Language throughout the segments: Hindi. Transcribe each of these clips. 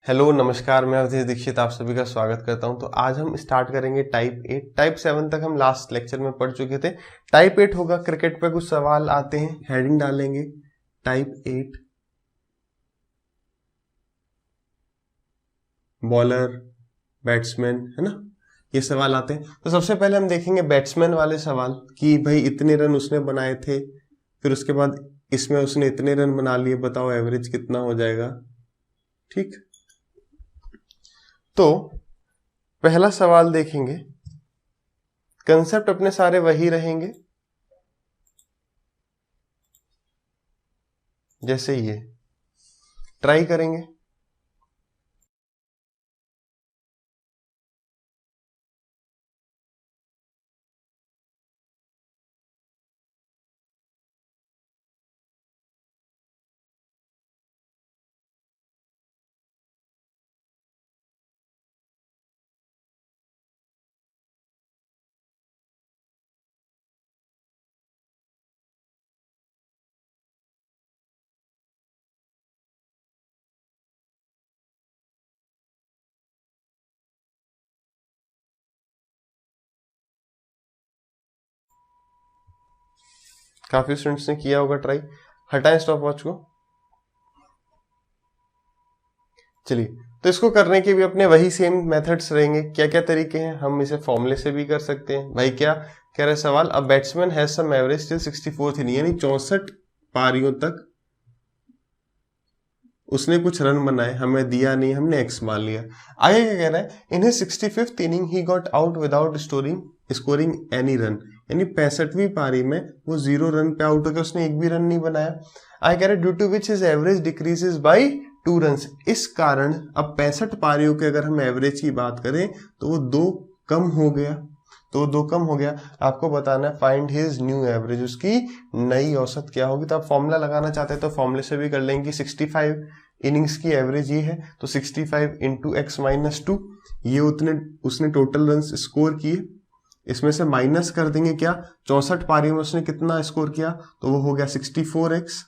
हेलो नमस्कार, मैं अवधेश दीक्षित आप सभी का स्वागत करता हूं। तो आज हम स्टार्ट करेंगे टाइप 8। टाइप 7 तक हम लास्ट लेक्चर में पढ़ चुके थे। टाइप 8 होगा, क्रिकेट पे कुछ सवाल आते हैं, हेडिंग डालेंगे टाइप 8, बॉलर, बैट्समैन, है ना, ये सवाल आते हैं। तो सबसे पहले हम देखेंगे बैट्समैन वाले सवाल कि भाई इतने रन उसने बनाए थे, फिर उसके बाद इसमें उसने इतने रन बना लिए, बताओ एवरेज कितना हो जाएगा। ठीक, तो पहला सवाल देखेंगे, कंसेप्ट अपने सारे वही रहेंगे जैसे ये, ट्राई करेंगे। काफी स्टूडेंट्स ने किया होगा ट्राई। हटाएं स्टॉप वॉच को। चलिए, तो इसको करने के भी अपने वही सेम मेथड्स रहेंगे। क्या क्या तरीके हैं, हम इसे फॉर्मूले से भी कर सकते हैं। भाई क्या कह रहा है सवाल, अब batsman has some average till 64th inning, यानी 64 पारियों तक उसने कुछ रन बनाए, हमें दिया नहीं, हमने एक्स मान लिया। आगे क्या कह रहा है, in his 65th inning he got out without scoring any run, यानी 65वीं पारी में वो 0 रन पे आउट हो गया, उसने एक भी रन नहीं बनाया। आगे कह रहा है due to which his average decreases by 2 runs, इस कारण अब 65 पारियों के अगर हम एवरेज की बात करें तो वो 2 कम हो गया। तो 2 कम हो गया, आपको बताना है फाइंड हिज न्यू एवरेज, उसकी नई औसत क्या होगी। तो आप फॉर्मूला लगाना चाहते हैं तो फॉर्मूले से भी कर लेंगे। 65 इनिंग्स की एवरेज ये है, तो 65 इंटू एक्स माइनस 2, ये उसने टोटल रन स्कोर किए, इसमें से माइनस कर देंगे क्या, 64 पारियों में उसने कितना स्कोर किया, तो वो हो गया 64x।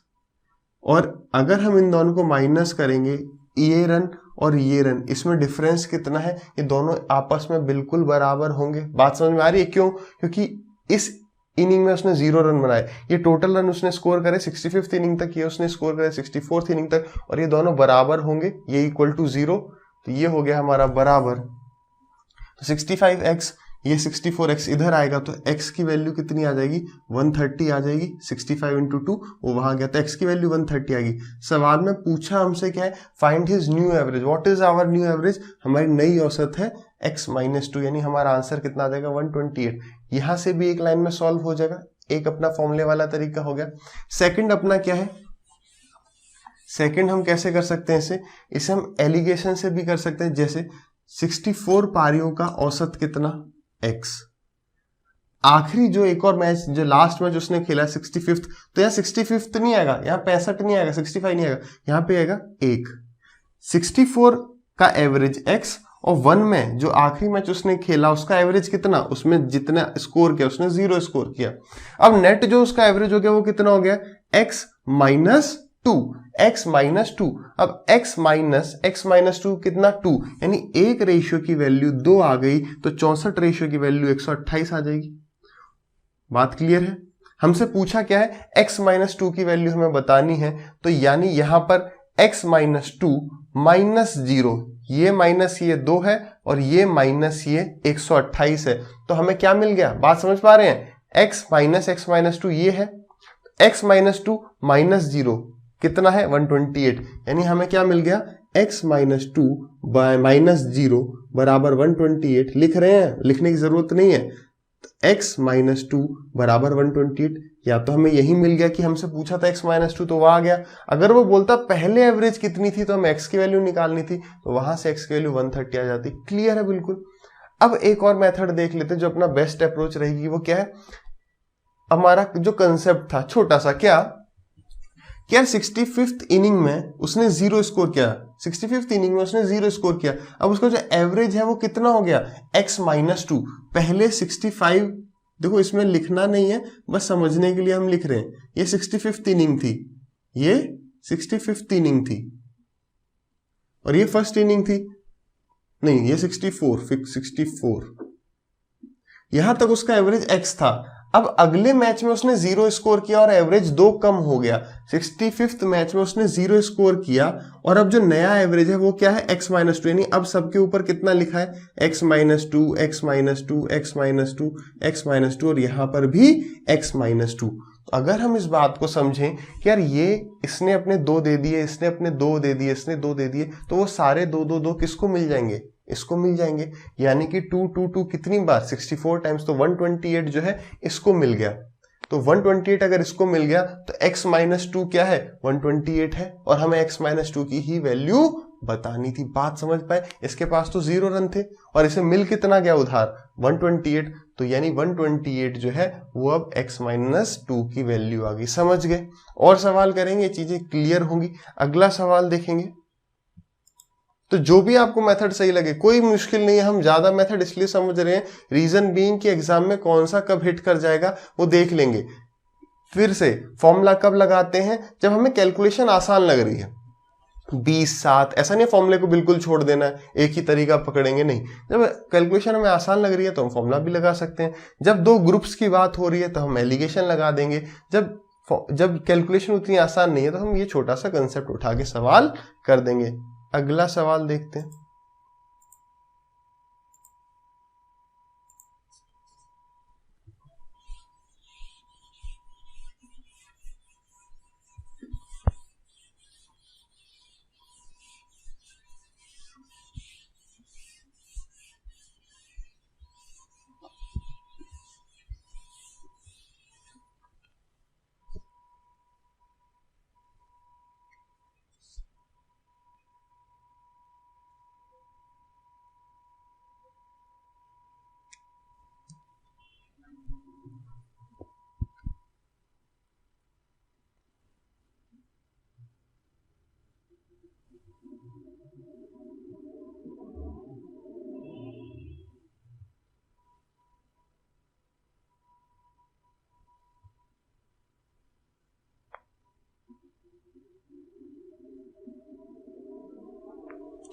और अगर हम इन दोनों को माइनस करेंगे, ये रन और ये रन, इसमें डिफरेंस कितना है, ये दोनों आपस में बिल्कुल बराबर होंगे। बात समझ में आ रही है? क्यों? क्योंकि इस इनिंग में उसने 0 रन बनाए, ये टोटल रन उसने स्कोर करे 65th इनिंग तक, ये उसने स्कोर करे 64th इनिंग तक, और ये दोनों बराबर होंगे, ये इक्वल टू 0, तो ये हो गया हमारा बराबर। तो 65x, ये 64x इधर आएगा, तो x की वैल्यू कितनी आ जाएगी, 130 आ जाएगी। 65 इंटू 2 वो वहां गया, तो x की वैल्यू 130 आ गई। सवाल में पूछा हमसे क्या है, find his new average. What is our new average, हमारी नई औसत है x माइनस 2, यानी हमारा आंसर कितना आ जाएगा 128। यहां से भी एक लाइन में सॉल्व हो जाएगा, एक अपना फॉर्मूले वाला तरीका हो गया। सेकंड अपना क्या है, सेकंड हम कैसे कर सकते हैं इसे हम एलिगेशन से भी कर सकते हैं। जैसे 64 पारियों का औसत कितना, x। आखिरी जो एक और मैच, जो लास्ट मैच उसने खेला 65th, तो यहाँ 65th नहीं आएगा, यहाँ 65 नहीं आएगा, 65 नहीं आएगा, यहाँ पे आएगा 1। 64 का एवरेज x, और 1 में जो आखिरी मैच उसने खेला उसका एवरेज कितना, उसमें जितना स्कोर किया उसने 0 स्कोर किया। अब नेट जो उसका एवरेज हो गया वो कितना हो गया, x माइनस 2, x माइनस 2। अब x माइनस 2 कितना, 2, यानी एक रेशियो की वैल्यू 2 आ गई, तो 64 रेशियो की वैल्यू 128 आ जाएगी। बात क्लियर है? हमसे पूछा क्या है, x माइनस 2 की वैल्यू हमें बतानी है, तो यानी यहां पर x माइनस 2 माइनस 0, ये माइनस ये 2 है, और ये माइनस ये 128 है, तो हमें क्या मिल गया, बात समझ पा रहे हैं, x माइनस 2 ये है, x माइनस 2 माइनस 0 कितना है 128, यानी हमें क्या मिल गया, x माइनस 2 माइनस 0 बराबर 128। लिख रहे हैं, लिखने की जरूरत नहीं है, x माइनस 2 बराबर 128। या तो हमें यही मिल गया कि हमसे पूछा था x माइनस 2, तो वह आ गया। अगर वो बोलता पहले एवरेज कितनी थी, तो हमें x की वैल्यू निकालनी थी, तो वहां से x की वैल्यू 130 आ जाती। क्लियर है बिल्कुल। अब एक और मेथड देख लेते हैं, जो अपना बेस्ट अप्रोच रहेगी। वो क्या है, हमारा जो कंसेप्ट था छोटा सा, क्या 65th इनिंग में उसने 0 स्कोर किया, 65th इनिंग में उसने 0 स्कोर किया। अब उसका जो एवरेज है वो कितना हो गया, x माइनस 2। पहले 65, देखो इसमें लिखना नहीं है, बस समझने के लिए हम लिख रहे हैं। ये 65th इनिंग थी, ये 65th इनिंग थी, और ये फर्स्ट इनिंग थी, नहीं ये 64 यहां तक उसका एवरेज x था। अब अगले मैच में उसने 0 स्कोर किया और एवरेज 2 कम हो गया। 65th मैच में उसने 0 स्कोर किया और अब जो नया एवरेज है वो क्या है, x-2, यानी अब सबके ऊपर कितना लिखा है, x-2, x-2, x-2, x-2 और यहां पर भी x-2। अगर हम इस बात को समझें कि यार ये इसने अपने 2 दे दिए, इसने अपने 2 दे दिए, इसने 2 दे दिए, तो वो सारे 2 किसको मिल जाएंगे, इसको मिल जाएंगे। यानी कि 2 2 2 कितनी बार, 64 टाइम्स, तो 128 जो है इसको मिल गया। तो 128 अगर इसको मिल गया तो x-2 क्या है, 128 है और हमें x-2 की ही वैल्यू बतानी थी। बात समझ पाए? इसके पास तो 0 रन थे और इसे मिल कितना गया उधार, 128, तो यानी 128 जो है वो अब x-2 की वैल्यू आ गई। समझ गए? और सवाल करेंगे, चीजें क्लियर होंगी। अगला सवाल देखेंगे। तो जो भी आपको मेथड सही लगे, कोई मुश्किल नहीं है, हम ज्यादा मेथड इसलिए समझ रहे हैं, रीजन बीइंग कि एग्जाम में कौन सा कब हिट कर जाएगा वो देख लेंगे। फिर से फॉर्मूला कब लगाते हैं, जब हमें कैलकुलेशन आसान लग रही है। 20-7 ऐसा नहीं फॉर्मूले को बिल्कुल छोड़ देना है, एक ही तरीका पकड़ेंगे, नहीं। जब कैलकुलेशन हमें आसान लग रही है तो हम फॉर्मूला भी लगा सकते हैं। जब 2 ग्रुप्स की बात हो रही है तो हम एलिगेशन लगा देंगे। जब कैलकुलेशन उतनी आसान नहीं है तो हम ये छोटा सा कंसेप्ट उठा के सवाल कर देंगे। अगला सवाल देखते हैं।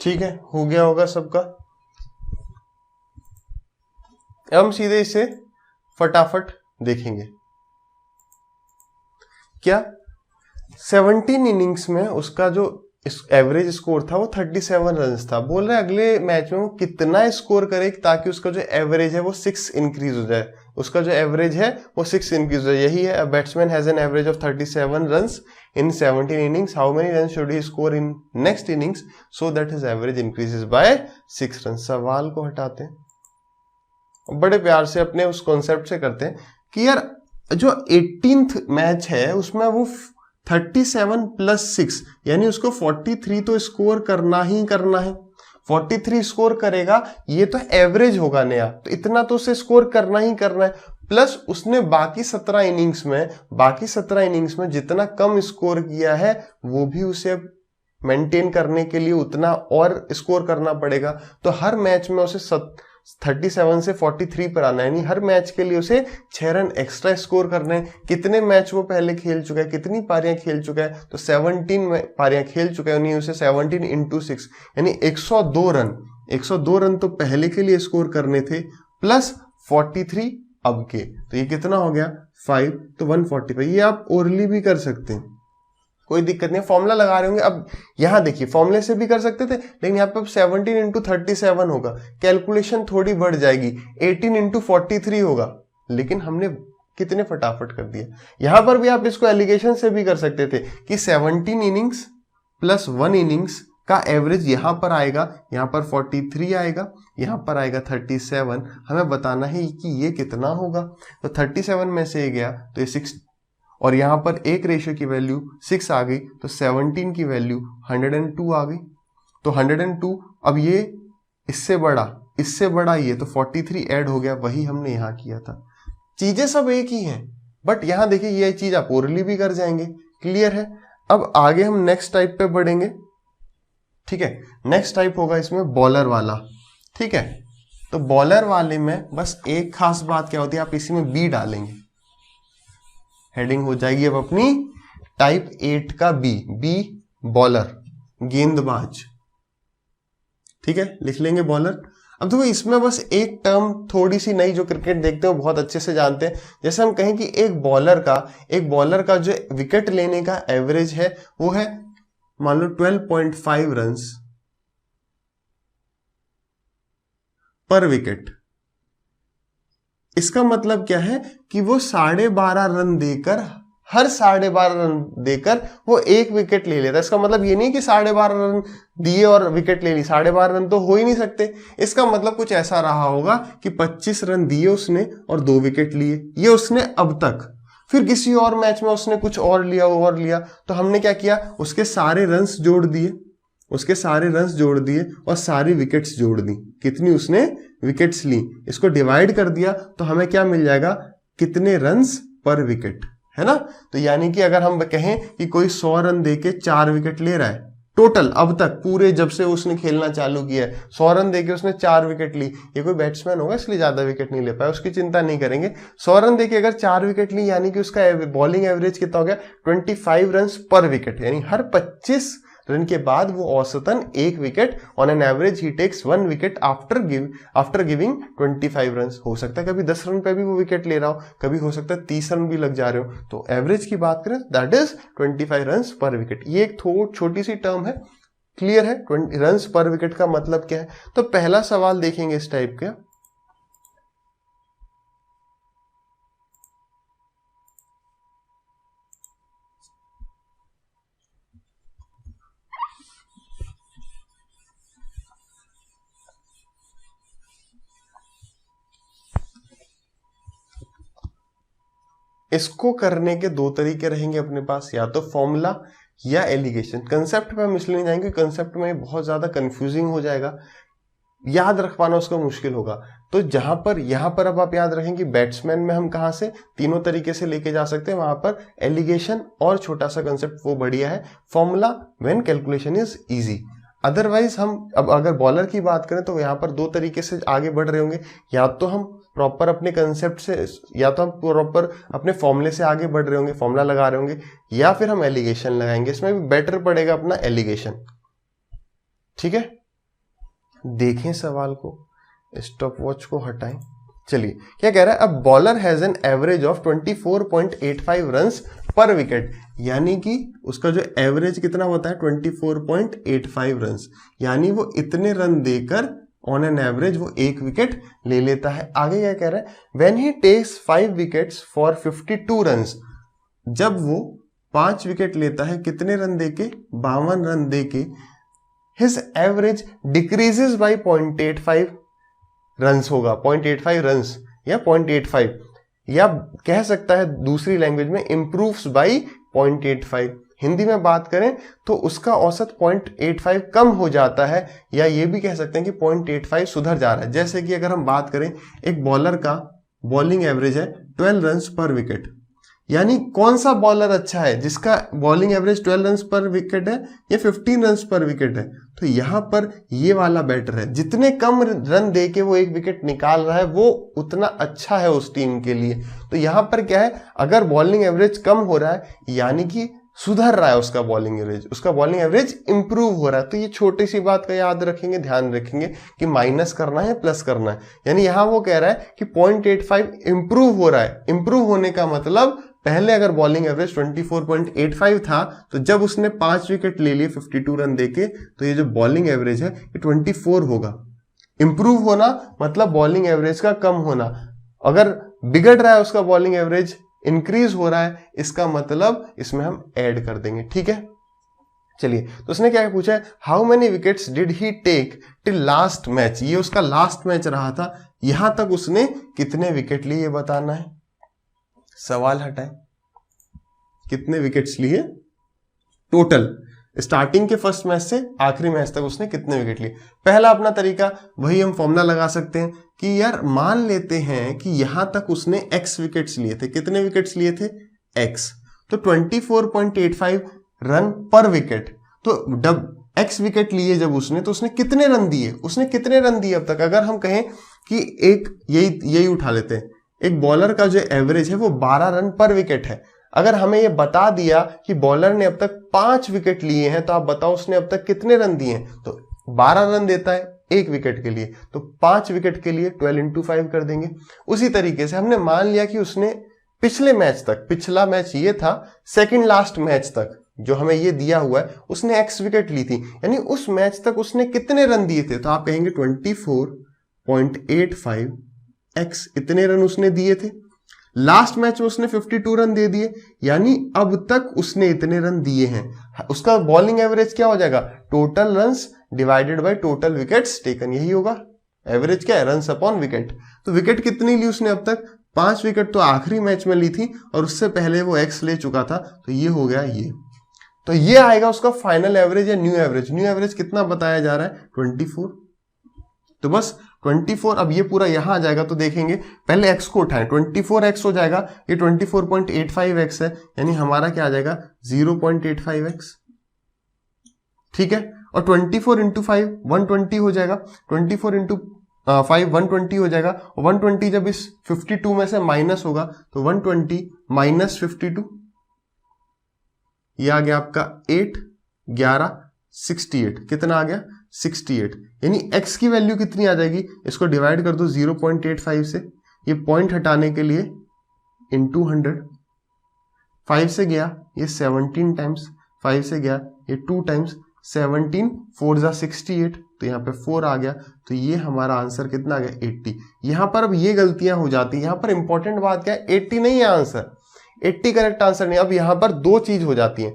ठीक है, हो गया होगा सबका। हम सीधे इसे फटाफट देखेंगे। क्या 17 इनिंग्स में उसका जो एवरेज स्कोर था वो 37 रन था। बोल रहे अगले मैच में वो कितना स्कोर करे ताकि उसका जो एवरेज है वो 6 इंक्रीज हो जाए। उसका जो एवरेज है वो 6 इंक्रीज हो जाए। यही है, batsman has an average of 37 runs in 17 innings, how many run should he score in next innings so that his average increases by 6 run. सवाल को हटाते हैं, बड़े प्यार से अपने उस कॉन्सेप्ट से करते हैं कि यार जो 18th मैच है उसमें वो 37 + 6 यानी उसको 43 तो स्कोर करना ही करना है। 43 स्कोर करेगा, ये तो एवरेज होगा नया, तो इतना तो उसे स्कोर करना ही करना है। प्लस उसने बाकी 17 इनिंग्स में जितना कम स्कोर किया है वो भी उसे मेंटेन करने के लिए उतना और स्कोर करना पड़ेगा। तो हर मैच में उसे 37 से 43 पर आना है, यानी हर मैच के लिए उसे 6 रन एक्स्ट्रा स्कोर करने हैं। कितने मैच वो पहले खेल चुका है, कितनी पारियां खेल चुका है, तो 17 पारियां खेल चुका है, यानी उसे 17 × 6 यानी 102 रन तो पहले के लिए स्कोर करने थे, प्लस 43 अब के, तो ये कितना हो गया 5, तो 145। ये आप ओरली भी कर सकते हैं, कोई दिक्कत नहीं है। फॉर्मूला लगा रहे होंगे, अब यहां देखिए फॉर्मूले से भी कर सकते थे, लेकिन यहाँ पे अब 17 × 37 होगा, कैलकुलेशन थोड़ी बढ़ जाएगी, 18 × 43 होगा, लेकिन हमने कितने फटाफट कर दिया। यहां पर भी आप इसको एलिगेशन से भी कर सकते थे कि 17 इनिंग्स + 1 इनिंग्स का एवरेज यहां पर आएगा, यहां पर 43 आएगा, यहां पर आएगा 37, हमें बताना है कि ये कितना होगा। तो 37 में से गया तो ये 6, और यहां पर एक रेशियो की वैल्यू 6 आ गई, तो 17 की वैल्यू 102 आ गई। तो 102, अब ये इससे बड़ा ये, तो 43 ऐड हो गया, वही हमने यहां किया था। चीजें सब एक ही हैं, बट यहां देखिए ये चीज आप ओरली भी कर जाएंगे। क्लियर है? अब आगे हम नेक्स्ट टाइप पे बढ़ेंगे। ठीक है, नेक्स्ट टाइप होगा इसमें बॉलर वाला। ठीक है, तो बॉलर वाले में बस एक खास बात क्या होती है, आप इसी में बी डालेंगे, हेडिंग हो जाएगी अब अपनी टाइप 8 का बी बॉलर, गेंदबाज। ठीक है, लिख लेंगे बॉलर। अब देखो इसमें बस एक टर्म थोड़ी सी नई, जो क्रिकेट देखते हो बहुत अच्छे से जानते हैं, जैसे हम कहें कि एक बॉलर का जो विकेट लेने का एवरेज है वो है मान लो 12.5 रन्स पर विकेट। इसका मतलब क्या है कि वो 12.5 रन देकर, हर 12.5 रन देकर वो एक विकेट ले लेता है। इसका मतलब ये नहीं कि 12.5 रन दिए और विकेट ले ली, 12.5 रन तो हो ही नहीं सकते। इसका मतलब कुछ ऐसा रहा होगा कि 25 रन दिए उसने और 2 विकेट लिए, ये उसने अब तक। फिर किसी और मैच में उसने कुछ और लिया, तो हमने क्या किया, उसके सारे रन्स जोड़ दिए और सारी विकेट्स जोड़ दी। कितनी उसने विकेट्स ली, इसको डिवाइड कर दिया तो हमें क्या मिल जाएगा, कितने रन्स पर विकेट, है ना। तो यानी कि अगर हम कहें कि कोई 100 रन देके 4 विकेट ले रहा है टोटल, अब तक पूरे जब से उसने खेलना चालू किया है 100 रन देके उसने 4 विकेट ली। ये कोई बैट्समैन होगा इसलिए ज्यादा विकेट नहीं ले पाया, उसकी चिंता नहीं करेंगे। 100 रन देके अगर 4 विकेट ली यानी कि उसका बॉलिंग एवरेज कितना हो गया, 25 रन पर विकेट, यानी हर 25 रन के बाद वो औसतन 1 wicket, on an average he takes 1 wicket after giving 25 run. हो सकता है कभी 10 रन पे भी वो विकेट ले रहा हो, कभी हो सकता है 30 रन भी लग जा रहे हो। तो एवरेज की बात करें दैट इज 25 रन पर विकेट। ये एक छोटी सी टर्म है, क्लियर है। 20 रन पर विकेट का मतलब क्या है। तो पहला सवाल देखेंगे इस टाइप का, इसको करने के 2 तरीके रहेंगे अपने पास, या तो फॉर्मूला या एलिगेशन। कंसेप्ट पे हम इसलिए नहीं जाएंगे, कंसेप्ट में बहुत ज्यादा कंफ्यूजिंग हो जाएगा, याद रख पाना उसका मुश्किल होगा। तो यहां पर अब आप याद रखें कि बैट्समैन में हम कहां से तीनों तरीके से लेके जा सकते हैं, वहां पर एलिगेशन और छोटा सा कंसेप्ट वो बढ़िया है, formula when calculation is easy. Otherwise हम अब अगर बॉलर की बात करें तो यहां पर 2 तरीके से आगे बढ़ रहे होंगे, या तो हम प्रॉपर अपने कंसेप्ट से, या तो हम प्रॉपर अपने फॉर्मूले से आगे बढ़ रहे होंगे, फॉर्मूला लगा रहे होंगे, या फिर हम एलिगेशन लगाएंगे। इसमें भी बेटर पड़ेगा अपना एलिगेशन, ठीक है। देखें सवाल को, स्टॉप वॉच को हटाएं। चलिए क्या कह रहा है, अब bowler has an average of 24.85 runs पर विकेट, यानी कि उसका जो एवरेज कितना होता है 24.85 रन्स, यानी वो इतने रन देकर ऑन एन एवरेज वो 1 विकेट ले लेता है। आगे क्या कह रहा है, when he takes 5 wickets for 52 runs, जब वो 5 विकेट लेता है कितने रन देके, 52 रन देके, his average decreases by 0.85 runs होगा, 0.85 रन्स या 0.85, या कह सकता है दूसरी लैंग्वेज में इंप्रूव्स बाई 0.85। हिंदी में बात करें तो उसका औसत 0.85 कम हो जाता है, या ये भी कह सकते हैं कि 0.85 सुधर जा रहा है। जैसे कि अगर हम बात करें एक बॉलर का बॉलिंग एवरेज है 12 रन्स पर विकेट, यानी कौन सा बॉलर अच्छा है जिसका बॉलिंग एवरेज 12 रन्स पर विकेट है या 15 रन्स पर विकेट है, तो यहां पर ये वाला बेटर है। जितने कम रन दे के वो 1 विकेट निकाल रहा है वो उतना अच्छा है उस टीम के लिए। तो यहां पर क्या है, अगर बॉलिंग एवरेज कम हो रहा है यानी कि सुधर रहा है उसका बॉलिंग एवरेज, उसका बॉलिंग एवरेज इंप्रूव हो रहा है। तो ये छोटी सी बात का याद रखेंगे, ध्यान रखेंगे कि माइनस करना है प्लस करना है। यानी यहां वो कह रहा है कि 0.85 इंप्रूव हो रहा है। इंप्रूव होने का मतलब पहले अगर बॉलिंग एवरेज 24.85 था, तो जब उसने 5 विकेट ले लिए 52 रन देके, तो ये जो बॉलिंग एवरेज है ये 24 होगा। इंप्रूव होना मतलब बॉलिंग एवरेज का कम होना। अगर बिगड़ रहा है उसका बॉलिंग एवरेज, इंक्रीज हो रहा है, इसका मतलब इसमें हम ऐड कर देंगे, ठीक है। चलिए, तो उसने क्या पूछा है, how many wickets did he take till last match, ये उसका लास्ट मैच रहा था, यहां तक उसने कितने विकेट लिए ये बताना है। सवाल हटाए, कितने विकेट्स लिए टोटल, स्टार्टिंग के फर्स्ट मैच से आखिरी मैच तक उसने कितने विकेट लिए। पहला अपना तरीका वही, हम फॉर्मूला लगा सकते हैं कि यार मान लेते हैं कि यहां तक उसने x विकेट्स लिए थे। कितने विकेट्स लिए थे, x, तो 24.85 रन पर विकेट। तो जब x विकेट लिए जब उसने, तो उसने कितने रन दिए, अब तक। अगर हम कहें कि एक यही उठा लेते हैं, एक बॉलर का जो एवरेज है वो 12 रन पर विकेट है। अगर हमें ये बता दिया कि बॉलर ने अब तक 5 विकेट लिए हैं, तो आप बताओ उसने अब तक कितने रन दिए हैं। तो 12 रन देता है 1 विकेट के लिए, तो 5 विकेट के लिए 12 इंटू 5 कर देंगे। उसी तरीके से हमने मान लिया कि उसने पिछले मैच तक, पिछला मैच ये था, सेकंड लास्ट मैच तक जो हमें ये दिया हुआ है, उसने x विकेट ली थी, यानी उस मैच तक उसने कितने रन दिए थे, तो आप कहेंगे 24.85 x, इतने रन उसने दिए थे। लास्ट मैच में उसने 52 रन दे दिए, यानी अब तक उसने इतने रन दिए हैं। उसका बॉलिंग एवरेज क्या हो जाएगा, total runs divided by total wickets taken, यही होगा एवरेज। क्या है, रन्स अपॉन विकेट। तो विकेट कितनी ली उसने अब तक, 5 विकेट तो आखिरी मैच में ली थी और उससे पहले वो एक्स ले चुका था, तो ये हो गया ये। तो ये आएगा उसका फाइनल एवरेज या न्यू एवरेज। न्यू एवरेज कितना बताया जा रहा है, 24। तो बस 24, अब ये पूरा यहां आ जाएगा तो देखेंगे, पहले x को उठाएं, 24x हो जाएगा, ये 24.85x है, यानी हमारा क्या आ जाएगा 0.85x, ठीक है। और 24 इंटू 5 120 हो जाएगा, 24 इंटू 5 120 हो जाएगा, और 120 जब इस 52 में से माइनस होगा तो 120 माइनस 52, ये आ गया आपका 8 11 68, कितना आ गया 68, यानी x की वैल्यू कितनी आ जाएगी, इसको डिवाइड कर दो 0.85 से, ये पॉइंट हटाने के लिए इंटू 100, 5 से गया ये 17 टाइम्स, 5 से गया ये 2 टाइम्स, 17 4 जा 68, तो यहाँ पे 4 आ गया, तो ये हमारा आंसर कितना आ गया 80। यहाँ पर अब ये गलतियां हो जाती है, यहाँ पर इंपॉर्टेंट बात क्या है, 80 नहीं है आंसर, 80 करेक्ट आंसर नहीं। अब यहाँ पर दो चीज हो जाती है,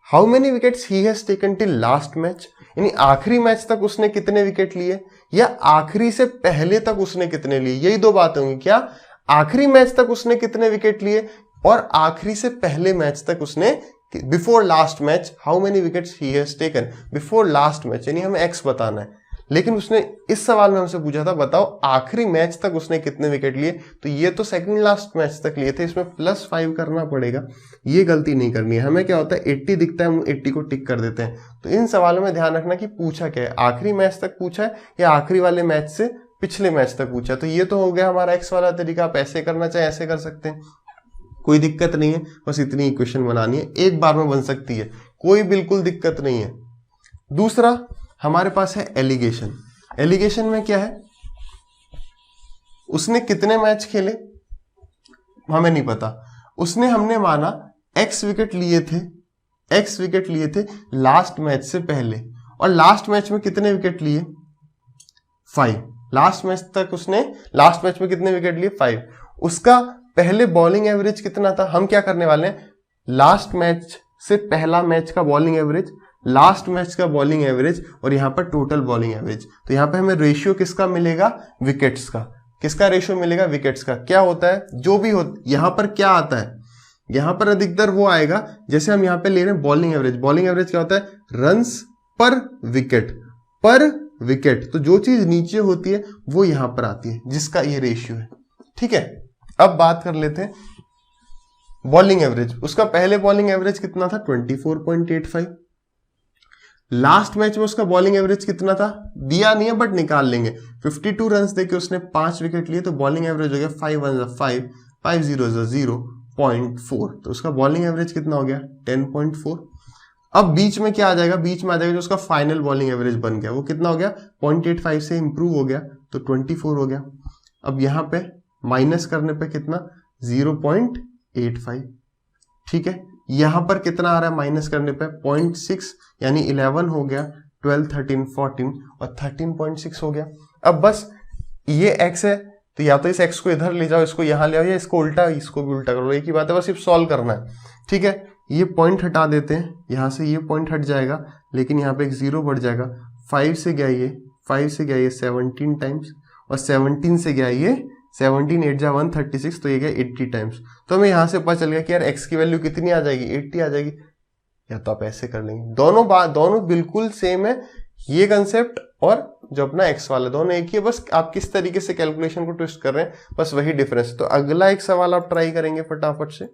how many wickets he has taken till last match, यानी आखिरी मैच तक उसने कितने विकेट लिए, या आखिरी से पहले तक उसने कितने लिए, यही दो बातें होंगी। क्या आखिरी मैच तक उसने कितने विकेट लिए, और आखिरी से पहले मैच तक उसने, before last match how many wickets he has taken before last match, यानी हमें एक्स बताना है। लेकिन उसने इस सवाल में हमसे पूछा था बताओ आखिरी मैच तक उसने कितने विकेट लिए, तो ये तो सेकंड लास्ट मैच तक लिए थे, इसमें +5 करना पड़ेगा, ये गलती नहीं करनी है। हमें क्या होता है 80 दिखता है, हम 80 को टिक कर देते हैं। तो इन सवालों में ध्यान रखना कि पूछा क्या है, आखिरी मैच तक पूछा है या आखिरी वाले मैच से पिछले मैच तक पूछा। तो ये तो हो गया हमारा एक्स वाला तरीका, आप ऐसे करना चाहे ऐसे कर सकते हैं, कोई दिक्कत नहीं है, बस इतनी इक्वेशन बनानी है, एक बार में बन सकती है, कोई बिल्कुल दिक्कत नहीं है। दूसरा हमारे पास है एलिगेशन। एलिगेशन में क्या है, उसने कितने मैच खेले हमें नहीं पता, उसने हमने माना x विकेट लिए थे, x विकेट लिए थे लास्ट मैच से पहले, और लास्ट मैच में कितने विकेट लिए 5, लास्ट मैच तक उसने लास्ट मैच में कितने विकेट लिए 5। उसका पहले बॉलिंग एवरेज कितना था, हम क्या करने वाले हैं लास्ट मैच से पहला मैच का बॉलिंग एवरेज, लास्ट मैच का बॉलिंग एवरेज, और यहां पर टोटल बॉलिंग एवरेज। तो यहां पे हमें रेशियो किसका मिलेगा, विकेट्स का। किसका रेशियो मिलेगा, विकेट्स का। क्या होता है जो भी हो, यहां पर क्या आता है, यहां पर अधिकतर वो आएगा, जैसे हम यहां पे ले रहे हैं बॉलिंग एवरेज। बॉलिंग एवरेज क्या होता है, रन्स पर विकेट, पर विकेट। तो जो चीज नीचे होती है वो यहां पर आती है, जिसका ये रेशियो है, ठीक है। अब बात कर लेते हैं बॉलिंग एवरेज। उसका पहले बॉलिंग एवरेज कितना था 24.85, लास्ट मैच में उसका बॉलिंग एवरेज कितना था दिया नहीं है बट निकाल लेंगे, 52 रन्स देके उसने 5 विकेट लिए, तो बॉलिंग एवरेज हो गया 5 1 5 5 0 0.4, तो उसका बॉलिंग एवरेज कितना हो गया 10.4। अब बीच में क्या आ जाएगा, बीच में आ जाएगा जो उसका फाइनल बॉलिंग एवरेज बन गया, वो कितना हो गया 0.85 से इंप्रूव हो गया तो 24 हो गया। अब यहां पे माइनस करने पे कितना 0.85, ठीक है। यहां पर कितना आ रहा है माइनस करने पे 0.6, यानी 11 हो गया, 12 13 14 और 13.6 हो गया। अब बस ये x है, तो या तो इस x को इधर ले जाओ, इसको यहां ले आओ, या इसको उल्टा, इसको भी उल्टा कर लो, एक ही बात है, बस सिर्फ सॉल्व करना है, ठीक है। ये पॉइंट हटा देते हैं, यहां से ये पॉइंट हट जाएगा, लेकिन यहाँ पे एक 0 बढ़ जाएगा, 5 से गया ये 5 से गया ये 17 टाइम्स, और 17 से गया ये 17 8 जा 136, तो ये गया 80 टाइम्स। तो हमें यहां से पता चल गया कि यार x की वैल्यू कितनी आ जाएगी 80 आ जाएगी, या तो आप ऐसे कर लेंगे। दोनों बिल्कुल सेम है, ये कंसेप्ट और जो अपना x वाला दोनों एक ही है, बस आप किस तरीके से कैलकुलेशन को ट्विस्ट कर रहे हैं, बस वही डिफरेंस। तो अगला एक सवाल आप ट्राई करेंगे फटाफट से।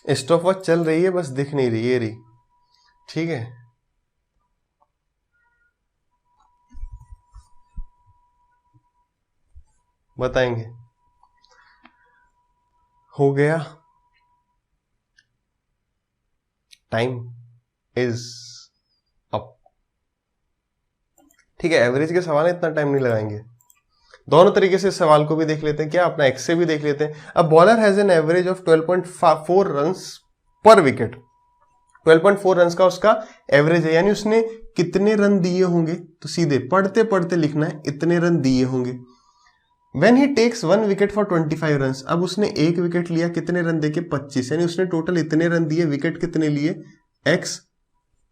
स्टॉप वॉच चल रही है, बस दिख नहीं रही, ये रही, ठीक है। बताएंगे, हो गया, टाइम इज अप, ठीक है। एवरेज के सवाल इतना टाइम नहीं लगाएंगे, दोनों तरीके से सवाल को भी देख लेते हैं, क्या अपना एक्स से भी देख लेते हैं। अब bowler has an average of 12.4 runs पर विकेट, 12.4 रन्स का उसका एवरेज है, यानी उसने कितने रन दिए होंगे, तो सीधे पढ़ते पढ़ते लिखना है इतने रन दिए होंगे। When he takes 1 wicket for 25 run, अब उसने एक विकेट लिया, कितने रन देके 25, यानी उसने टोटल इतने रन दिए, विकेट कितने लिए x,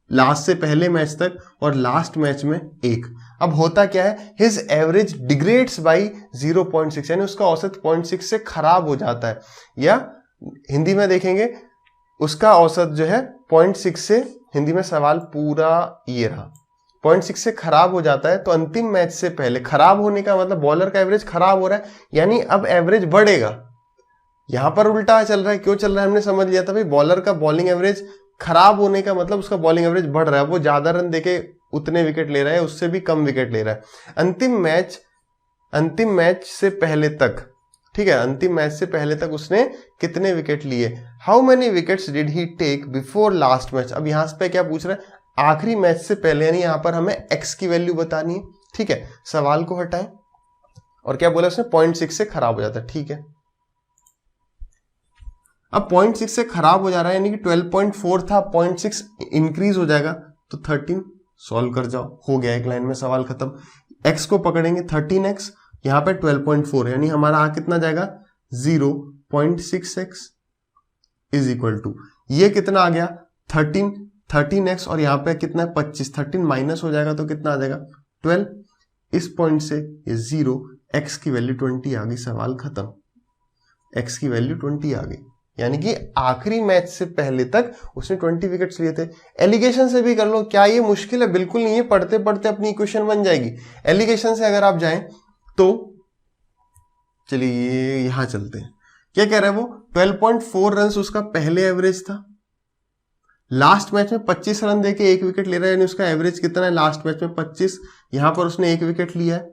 लास्ट से पहले मैच तक और लास्ट मैच में 1। अब होता क्या है, हिज एवरेज डिग्रेड्स बाई 0.6, यानी उसका औसत 0.6 से खराब हो जाता है, या हिंदी में देखेंगे उसका औसत जो है 0.6 से, हिंदी में सवाल पूरा ये रहा, 0.6 से खराब हो जाता है। तो अंतिम मैच से पहले, खराब होने का मतलब बॉलर का एवरेज खराब हो रहा है, यानी अब एवरेज बढ़ेगा। यहां पर उल्टा चल रहा है, क्यों चल रहा है हमने समझ लिया था भाई, बॉलर का बॉलिंग एवरेज खराब होने का मतलब उसका बॉलिंग एवरेज बढ़ रहा है, वो ज्यादा रन देके उतने विकेट ले रहा है, उससे भी कम विकेट ले रहा है। अंतिम मैच से पहले तक, ठीक है, अंतिम मैच से पहले तक उसने कितने विकेट लिए, how many wickets did he take before last match. अब यहां पे क्या पूछ रहा है, आखिरी मैच से पहले, यानी यहां पर हमें x की वैल्यू बतानी है, ठीक है। सवाल को हटाएं, और क्या बोला उसने, 0.6 से खराब हो जाता है, ठीक है। अब 0.6 से खराब हो जा रहा है, यानी कि 12.4 था, 0.6 इंक्रीज हो जाएगा, तो 13 सॉल्व कर जाओ, हो गया, एक लाइन में सवाल खत्म। x को पकड़ेंगे 13x, यहां पे 12.4, यानी हमारा आ कितना जाएगा 0.6x इज इक्वल टू, ये कितना आ गया 13x, और यहाँ पे कितना है 25, 13 माइनस हो जाएगा तो कितना आ जाएगा 12, इस पॉइंट से ये 0, x की वैल्यू 20 आ गई, सवाल खत्म, x की वैल्यू 20 आ गई, यानी कि आखिरी मैच से पहले तक उसने 20 विकेट्स लिए थे। एलिगेशन से भी कर लो, क्या ये मुश्किल है, बिल्कुल नहीं है, पढ़ते पढ़ते अपनी इक्वेशन बन जाएगी। एलिगेशन से अगर आप जाएं तो चलिए यहां चलते हैं, क्या कह रहा है वो, 12.4 रन उसका पहले एवरेज था, लास्ट मैच में 25 रन देके एक विकेट ले रहा है, यानी उसका एवरेज कितना है लास्ट मैच में 25, यहां पर उसने एक विकेट लिया है,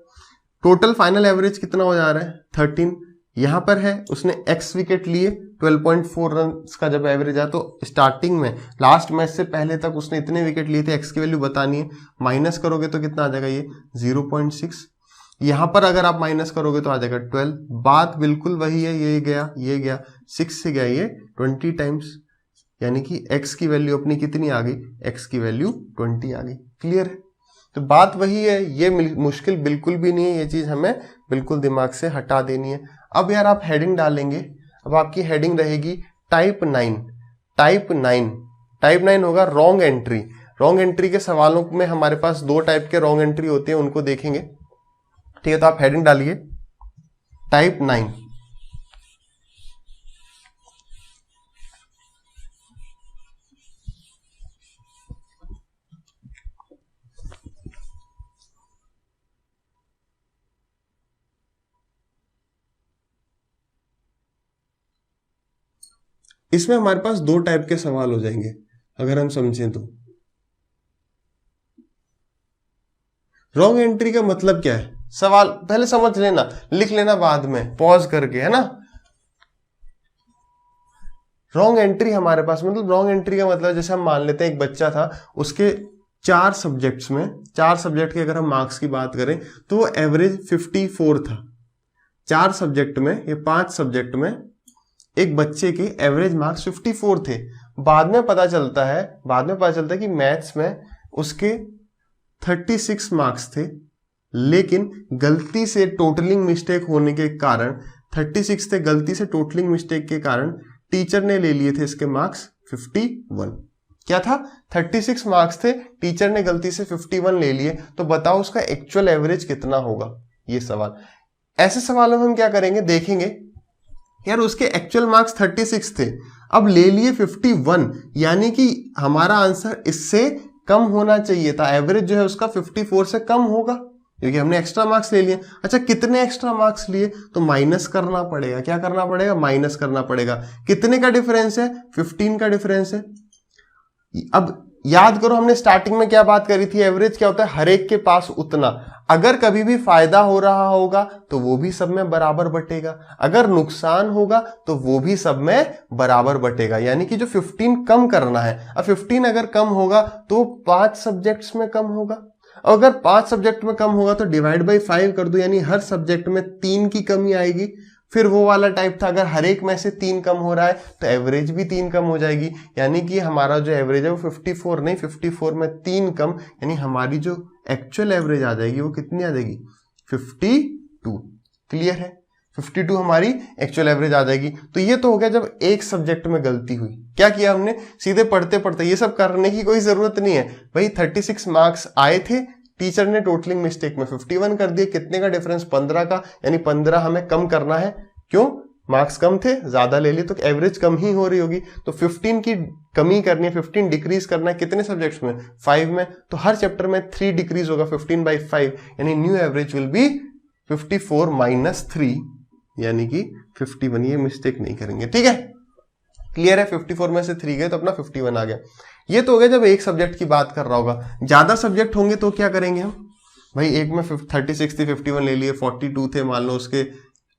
टोटल फाइनल एवरेज कितना हो जा रहा है 13, यहां पर है उसने x विकेट लिए, 12.4 रन का जब एवरेज है, तो स्टार्टिंग में लास्ट मैच से पहले तक उसने इतने विकेट लिए थे, x की वैल्यू बतानी है, माइनस करोगे तो कितना आ जाएगा ये 0.6, यहां पर अगर आप माइनस करोगे तो आ जाएगा 12, बात बिल्कुल वही है, ये गया 6 से गया ये 20 टाइम्स, यानी कि x की वैल्यू अपनी कितनी आ गई, x की वैल्यू 20 आ गई, क्लियर है। तो बात वही है, ये मुश्किल बिल्कुल भी नहीं है, ये चीज हमें बिल्कुल दिमाग से हटा देनी है। अब यार आप हेडिंग डालेंगे, अब आपकी हेडिंग रहेगी टाइप 9, टाइप 9 होगा रॉन्ग एंट्री। रॉन्ग एंट्री के सवालों में हमारे पास 2 टाइप के रॉन्ग एंट्री होते हैं, उनको देखेंगे, ठीक है। तो आप हेडिंग डालिए टाइप 9, इसमें हमारे पास 2 टाइप के सवाल हो जाएंगे अगर हम समझें तो। रॉन्ग एंट्री का मतलब क्या है, सवाल पहले समझ लेना, लिख लेना बाद में पॉज करके, है ना। रॉन्ग एंट्री हमारे पास मतलब, रॉन्ग एंट्री का मतलब जैसे हम मान लेते हैं एक बच्चा था, उसके 4 सब्जेक्ट्स में, 4 सब्जेक्ट के अगर हम मार्क्स की बात करें तो वो एवरेज 54 था, 4 सब्जेक्ट में, ये 5 सब्जेक्ट में एक बच्चे के एवरेज मार्क्स 54 थे। बाद में पता चलता है कि मैथ्स में उसके 36 मार्क्स थे, लेकिन गलती से टोटलिंग मिस्टेक होने के कारण 36 थे, गलती से टोटलिंग मिस्टेक के कारण टीचर ने ले लिए थे इसके मार्क्स 51। क्या था, 36 मार्क्स थे, टीचर ने गलती से 51 ले लिए, तो बताओ उसका एक्चुअल एवरेज कितना होगा, ये सवाल। ऐसे सवालों में हम क्या करेंगे, देखेंगे यार उसके एक्चुअल मार्क्स 36 थे, अब ले लिए 51, यानी कि हमारा आंसर इससे कम होना चाहिए था, एवरेज जो है उसका 54 से कम होगा, क्योंकि हमने एक्स्ट्रा मार्क्स ले लिए। अच्छा, कितने एक्स्ट्रा मार्क्स लिए, तो माइनस करना पड़ेगा। क्या करना पड़ेगा, माइनस करना पड़ेगा। कितने का डिफरेंस है, 15 का डिफरेंस है। अब याद करो हमने स्टार्टिंग में क्या बात करी थी, एवरेज क्या होता है, हर एक के पास उतना। अगर कभी भी फायदा हो रहा होगा तो वो भी सब में बराबर बटेगा, अगर नुकसान होगा तो वो भी सब में बराबर बटेगा। यानी कि जो 15 कम करना है, अब 15 अगर कम होगा तो 5 सब्जेक्ट्स में कम होगा। अगर 5 सब्जेक्ट में कम होगा तो डिवाइड बाई 5 कर दो, यानी हर सब्जेक्ट में 3 की कमी आएगी। फिर वो वाला टाइप था, अगर हर एक में से 3 कम हो रहा है तो एवरेज भी 3 कम हो जाएगी। यानी कि हमारा जो एवरेज है वो 54 नहीं, 54 में 3 कम, यानी हमारी जो एक्चुअल एवरेज आ जाएगी वो कितनी आ जाएगी, 52। क्लियर है, 52 हमारी एक्चुअल एवरेज आ जाएगी। तो ये तो हो गया जब एक सब्जेक्ट में गलती हुई। क्या किया हमने, सीधे पढ़ते पढ़ते, ये सब करने की कोई जरूरत नहीं है भाई। 36 मार्क्स आए थे, टीचर ने टोटलिंग मिस्टेक में 51 कर दिए। कितने का डिफरेंस, 15 का, यानी 15 हमें कम करना है। क्यों, मार्क्स कम थे, ज्यादा ले लिए तो एवरेज कम ही हो रही होगी। तो 15 की कमी करनी है, 15 डिक्रीज करना है। कितने सब्जेक्ट्स में, 5 में। तो हर चैप्टर में 3 डिक्रीज होगा, 15 बाई 5, यानी new average will be 54 minus 3, यानी कि 51। ये मिस्टेक नहीं करेंगे, ठीक है, क्लियर है। 54 में से 3 गए तो अपना 51 आ गया। ये तो हो गया जब एक सब्जेक्ट की बात कर रहा होगा। ज्यादा सब्जेक्ट होंगे तो क्या करेंगे हम, भाई एक में 36 थे, 51 ले लिए, 42 थे मान लो, उसके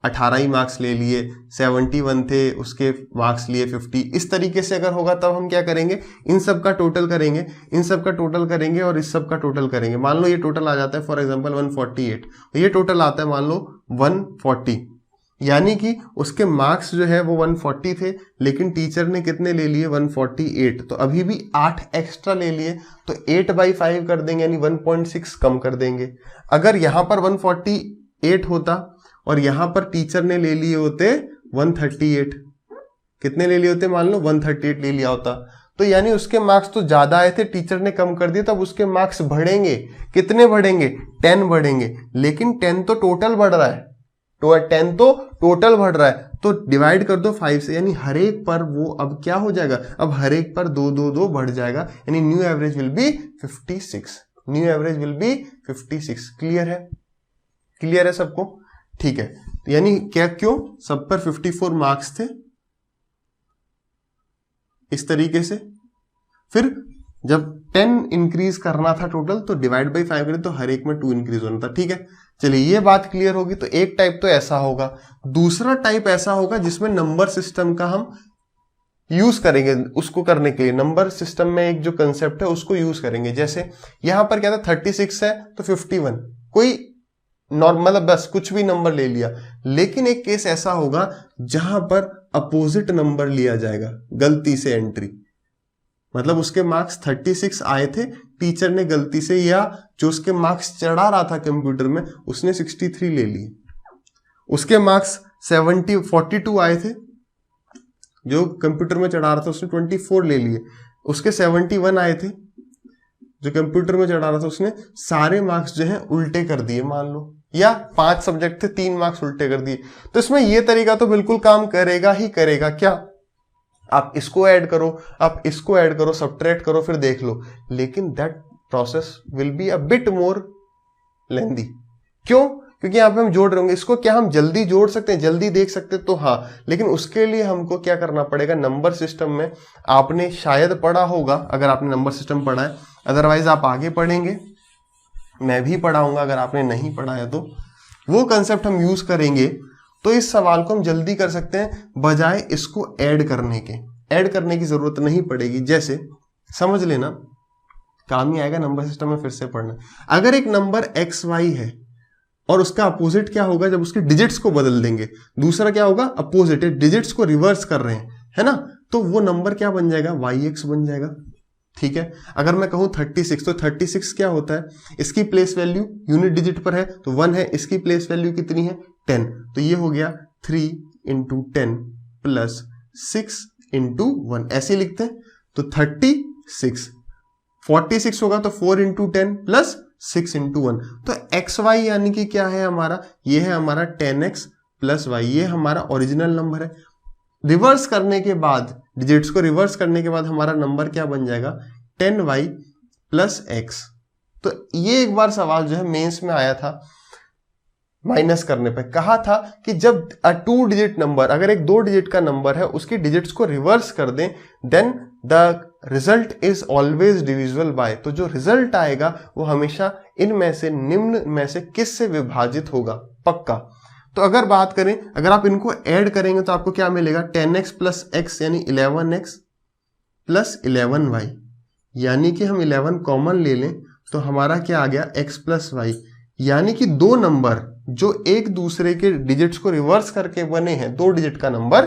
18 ही मार्क्स ले लिए, 71 थे उसके मार्क्स लिए 50। इस तरीके से अगर होगा तब हम क्या करेंगे, इन सब का टोटल करेंगे, इन सब का टोटल करेंगे और इस सब का टोटल करेंगे। मान लो ये टोटल आ जाता है फॉर एग्जांपल 148, ये टोटल आता है मान लो 140, यानी कि उसके मार्क्स जो है वो 140 थे, लेकिन टीचर ने कितने ले लिए, 148। तो अभी भी 8 एक्स्ट्रा ले लिए, तो 8/5 कर देंगे, यानी 1.6 कम कर देंगे। अगर यहां पर 148 होता और यहां पर टीचर ने ले लिए होते 138, कितने ले लिए होते, मान लो 138 ले लिया होता, तो यानी उसके मार्क्स तो ज्यादा आए थे, टीचर ने कम कर दिए, तब उसके मार्क्स बढ़ेंगे। कितने बढ़ेंगे, 10 बढ़ेंगे। लेकिन 10 तो टोटल बढ़ रहा है, तो 10 तो टोटल बढ़ रहा है, तो डिवाइड कर दो 5 से, यानी हर एक पर वो अब क्या हो जाएगा, अब हर एक पर 2 बढ़ जाएगा, यानी new average will be 56। New average will be 56। Clear है, क्लियर है सबको, ठीक है। यानी क्या, क्यों, सब पर 54 मार्क्स थे, इस तरीके से। फिर जब 10 इंक्रीज करना था टोटल, तो डिवाइड बाई 5 करें तो हर एक में 2 इंक्रीज होना था, ठीक है। चलिए ये बात क्लियर होगी। तो एक टाइप तो ऐसा होगा, दूसरा टाइप ऐसा होगा जिसमें नंबर सिस्टम का हम यूज करेंगे। उसको करने के लिए नंबर सिस्टम में एक जो कंसेप्ट है उसको यूज करेंगे। जैसे यहां पर क्या था, 36 है तो 51, कोई नॉर्मल, बस कुछ भी नंबर ले लिया। लेकिन एक केस ऐसा होगा जहां पर अपोजिट नंबर लिया जाएगा, गलती से एंट्री, मतलब उसके मार्क्स 36 आए थे, टीचर ने गलती से, या जो उसके मार्क्स चढ़ा रहा था कंप्यूटर में, उसने 63 ले लिए। उसके मार्क्स 42 आए थे, जो कंप्यूटर में चढ़ा रहा था उसने 24 ले लिए। उसके 71 आए थे, जो कंप्यूटर में चढ़ा रहा था उसने सारे मार्क्स जो है उल्टे कर दिए मान लो, या 5 सब्जेक्ट थे 3 मार्क्स उल्टे कर दिए। तो इसमें यह तरीका तो बिल्कुल काम करेगा ही करेगा। क्या, आप इसको ऐड करो, आप इसको ऐड करो, सब्ट्रैक्ट करो, फिर देख लो। लेकिन that process will be a bit more lengthy. क्यों, क्योंकि यहां पे हम जोड़ रहे होंगे। इसको क्या हम जल्दी जोड़ सकते हैं, जल्दी देख सकते हैं तो हाँ, लेकिन उसके लिए हमको क्या करना पड़ेगा, नंबर सिस्टम में आपने शायद पढ़ा होगा, अगर आपने नंबर सिस्टम पढ़ा है, अदरवाइज आप आगे पढ़ेंगे, मैं भी पढ़ाऊंगा, अगर आपने नहीं पढ़ा है तो वो कंसेप्ट हम यूज करेंगे। तो इस सवाल को हम जल्दी कर सकते हैं, बजाय इसको ऐड करने के। ऐड करने की जरूरत नहीं पड़ेगी। जैसे समझ लेना, काम ही आएगा नंबर सिस्टम में, फिर से पढ़ना। अगर एक नंबर XY है और उसका अपोजिट क्या होगा, जब उसके डिजिट्स को बदल देंगे, दूसरा क्या होगा, अपोजिट, डिजिट्स को रिवर्स कर रहे हैं, है ना, तो वो नंबर क्या बन जाएगा, YX बन जाएगा, ठीक है। अगर मैं कहूं 36, तो 36 क्या होता है, इसकी प्लेस वैल्यू यूनिट डिजिट पर है तो 1 है, इसकी प्लेस वैल्यू कितनी है, 10, तो ये हो गया 3 × 10 प्लस 6 × 1, ऐसे लिखते हैं। तो 36, 46 होगा तो 4 × 10 प्लस 6 × 1। तो XY यानी कि क्या है हमारा, ये है हमारा 10x प्लस y, ये हमारा ओरिजिनल नंबर है। रिवर्स करने के बाद, डिजिट्स को रिवर्स करने के बाद हमारा नंबर क्या बन जाएगा, 10y प्लस x, तो ये एक बार सवाल जो है मेंस में आया था माइनस करने पे। कहा था कि जब 2 डिजिट नंबर, अगर एक 2 डिजिट का नंबर है उसकी डिजिट्स को रिवर्स कर दें, then the result is always divisible by, तो जो रिजल्ट आएगा वो हमेशा इनमें से निम्न में से किस से विभाजित होगा, पक्का। तो अगर बात करें, अगर आप इनको ऐड करेंगे तो आपको क्या मिलेगा, 10x प्लस x यानी 11x प्लस 11y, यानी कि हम 11 कॉमन ले लें तो हमारा क्या आ गया, x प्लस वाई, यानी कि दो नंबर जो एक दूसरे के डिजिट्स को रिवर्स करके बने हैं, 2 डिजिट का नंबर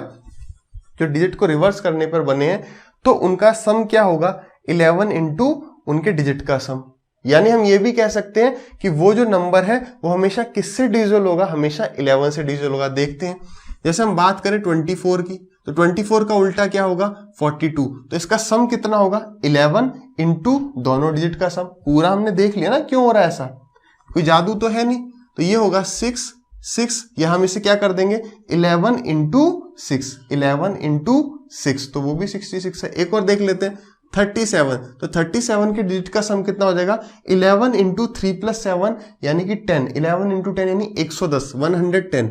जो डिजिट को रिवर्स करने पर बने हैं, तो उनका सम क्या होगा, 11 इंटू उनके डिजिट का सम। यानी हम ये भी कह सकते हैं कि वो जो नंबर है वो हमेशा किससे डिविजिबल होगा, हमेशा 11 से डिविजिबल होगा। देखते हैं, जैसे हम बात करें 24 की, तो 24 का उल्टा क्या होगा, 42, तो इसका सम कितना होगा, 11 इंटू दोनों डिजिट का सम। पूरा हमने देख लिया ना क्यों हो रहा है ऐसा, कोई जादू तो है नहीं। तो ये होगा 6, या हम इसे क्या कर देंगे, 11 इंटू 6, 11 इंटू 6, तो वो भी 66 है। एक और देख लेते हैं 37, तो 37 के डिजिट का सम कितना हो जाएगा, 11 इंटू 3 प्लस 7 यानी कि 10, 11 इंटू 10 यानी 110, 110,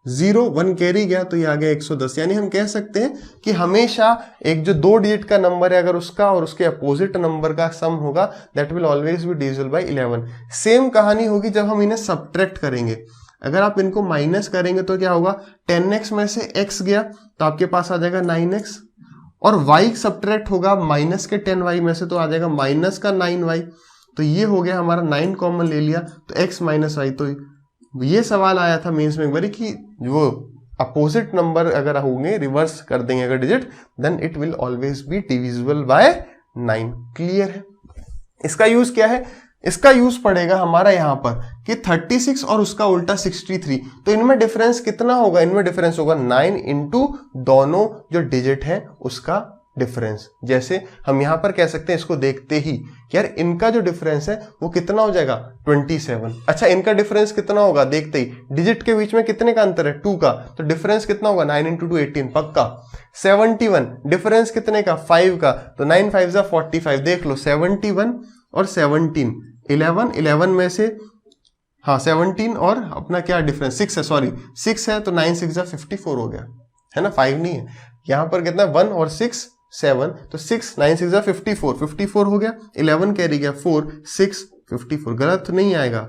0 1 कैरी गया तो ये आ गया 110। यानी हम कह सकते हैं कि हमेशा एक जो 2 डिजिट का नंबर है, अगर उसका और उसके अपोजिट नंबर का सम होगा, that will always be divisible bye 11। Same कहानी होगी जब हम इन्हें सब्ट्रैक्ट करेंगे। अगर आप इनको माइनस करेंगे तो क्या होगा, 10x में से x गया तो आपके पास आ जाएगा 9x, और y सब्ट्रैक्ट होगा माइनस के 10y में से तो आ जाएगा माइनस का 9y। तो ये हो गया हमारा 9 कॉमन ले लिया तो x माइनस वाई। तो ये सवाल आया था मेंस में एक बारी कि वो अपोजिट नंबर अगर होंगे, रिवर्स कर देंगे अगर digit, then it will always be divisible by 9। Clear है। इसका यूज क्या है, इसका यूज पड़ेगा हमारा यहां पर कि 36 और उसका उल्टा 63, तो इनमें डिफरेंस कितना होगा, इनमें डिफरेंस होगा 9 इंटू दोनों जो डिजिट है उसका डिफरेंस। जैसे हम यहां पर कह सकते हैं इसको देखते ही कि यार इनका जो डिफरेंस है वो कितना हो जाएगा, 27। अच्छा, इनका डिफरेंस कितना होगा, देखते ही डिजिट के बीच में कितने का अंतर है, 2 का, तो डिफरेंस कितना होगा, 9 इंटू 2 18, पक्का। 71 डिफरेंस कितने का, 5 का, तो 9 5 जा 45, देख लो 71 और 17, 11 में से, हाँ 17 और अपना क्या डिफरेंस 6 है, सॉरी 6 है, तो 9 6 जा 54 हो गया है ना, 5 नहीं है यहां पर, कितना 1 और 6 7, तो 6 9 6 जा 54 हो गया, 11 कैरी गया 4 6 54, गलत तो नहीं आएगा,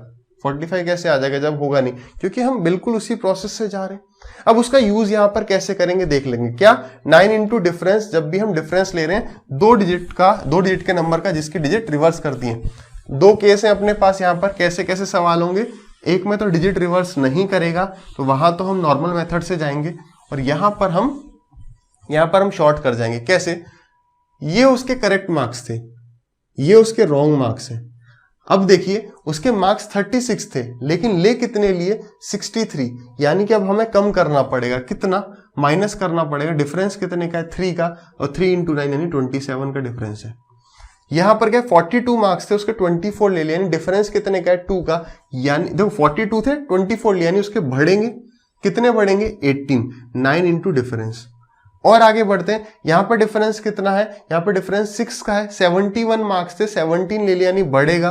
45 कैसे आ जाएगा जब होगा नहीं, क्योंकि हम बिल्कुल उसी प्रोसेस से जा रहे हैं। अब उसका यूज यहां पर कैसे करेंगे देख लेंगे। क्या, 9 इंटू डिफरेंस, जब भी हम डिफरेंस ले रहे हैं 2 डिजिट के नंबर का जिसकी डिजिट रिवर्स करती है। 2 केस है अपने पास यहाँ पर, कैसे कैसे सवाल होंगे, एक में तो डिजिट रिवर्स नहीं करेगा तो वहां तो हम नॉर्मल मेथड से जाएंगे, और यहां पर हम शॉर्ट कर जाएंगे। कैसे, ये उसके करेक्ट मार्क्स थे, ये उसके रॉन्ग मार्क्स हैं। अब देखिए उसके मार्क्स 36 थे लेकिन ले कितने लिए, 63, यानी कि अब हमें कम करना पड़ेगा, कितना, माइनस करना पड़ेगा। डिफरेंस कितने का है, 3 का, और 3 इंटू 9 यानी 27 का डिफरेंस है। यहां पर क्या 42 मार्क्स थे, उसके 24 ले लिए, यानी डिफरेंस कितने का है, 2 का, यानी देखो 42 थे 24 लिए, यानी उसके बढ़ेंगे, कितने बढ़ेंगे, 18, 9 इंटू डिफरेंस। और आगे बढ़ते हैं, यहां पर डिफरेंस कितना है, यहां पर डिफरेंस 6 का है, 71 मार्क्स थे, 17 ले लिया, यानी बढ़ेगा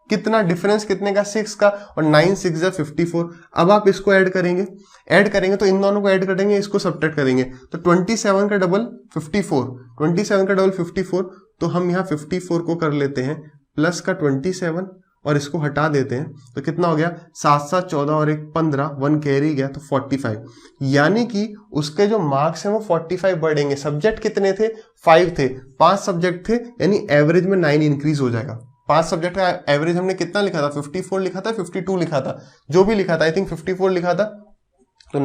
कितना, डिफरेंस कितने का, 6 का, और 9 6 जा 54। अब आप इसको ऐड करेंगे तो इन दोनों को ऐड करेंगे, इसको सब्ट्रैक्ट करेंगे, तो 27 का डबल 54, 27 का डबल 54, तो हम यहाँ 54 को कर लेते हैं प्लस का 27 और इसको हटा देते हैं, तो कितना हो गया, 7 7 14 और 1 15, 1 कैरी गया तो 45, यानी कि उसके जो मार्क्स हैं वो 45 बढ़ेंगे। सब्जेक्ट कितने थे, 5 थे, 5 सब्जेक्ट थे, यानी एवरेज में 9 इंक्रीज हो जाएगा। 5 सब्जेक्ट का एवरेज हमने कितना लिखा था, 54 लिखा था, 52 लिखा था, जो भी लिखा था, आई थिंक 54 लिखा था, तो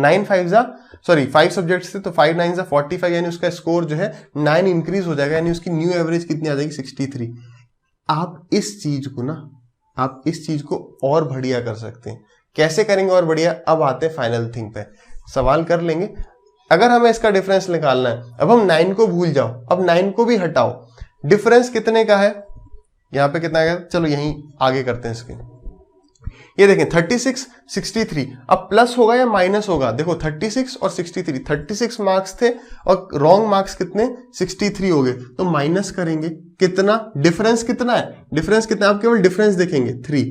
5 सब्जेक्ट्स थे तो 5 9 जा 45, यानी उसका स्कोर जो है 9 इंक्रीज हो जाएगा, यानी उसकी न्यू एवरेज कितनी आ जाएगी, 63। आप इस चीज को और बढ़िया कर सकते हैं। कैसे करेंगे और बढ़िया, अब आते हैं फाइनल थिंग पे, सवाल कर लेंगे। अगर हमें इसका डिफरेंस निकालना है, अब हम 9 को भूल जाओ, अब 9 को भी हटाओ, डिफरेंस कितने का है, यहां पे कितना आएगा, चलो यहीं आगे करते हैं इसके, ये देखें 36 63, अब प्लस होगा या माइनस होगा, देखो 36 और 63, 36 मार्क्स थे और रॉन्ग मार्क्स कितने 63 हो गए, तो माइनस करेंगे कितना, डिफरेंस कितना है, डिफरेंस कितना, आप केवल डिफरेंस देखेंगे 3,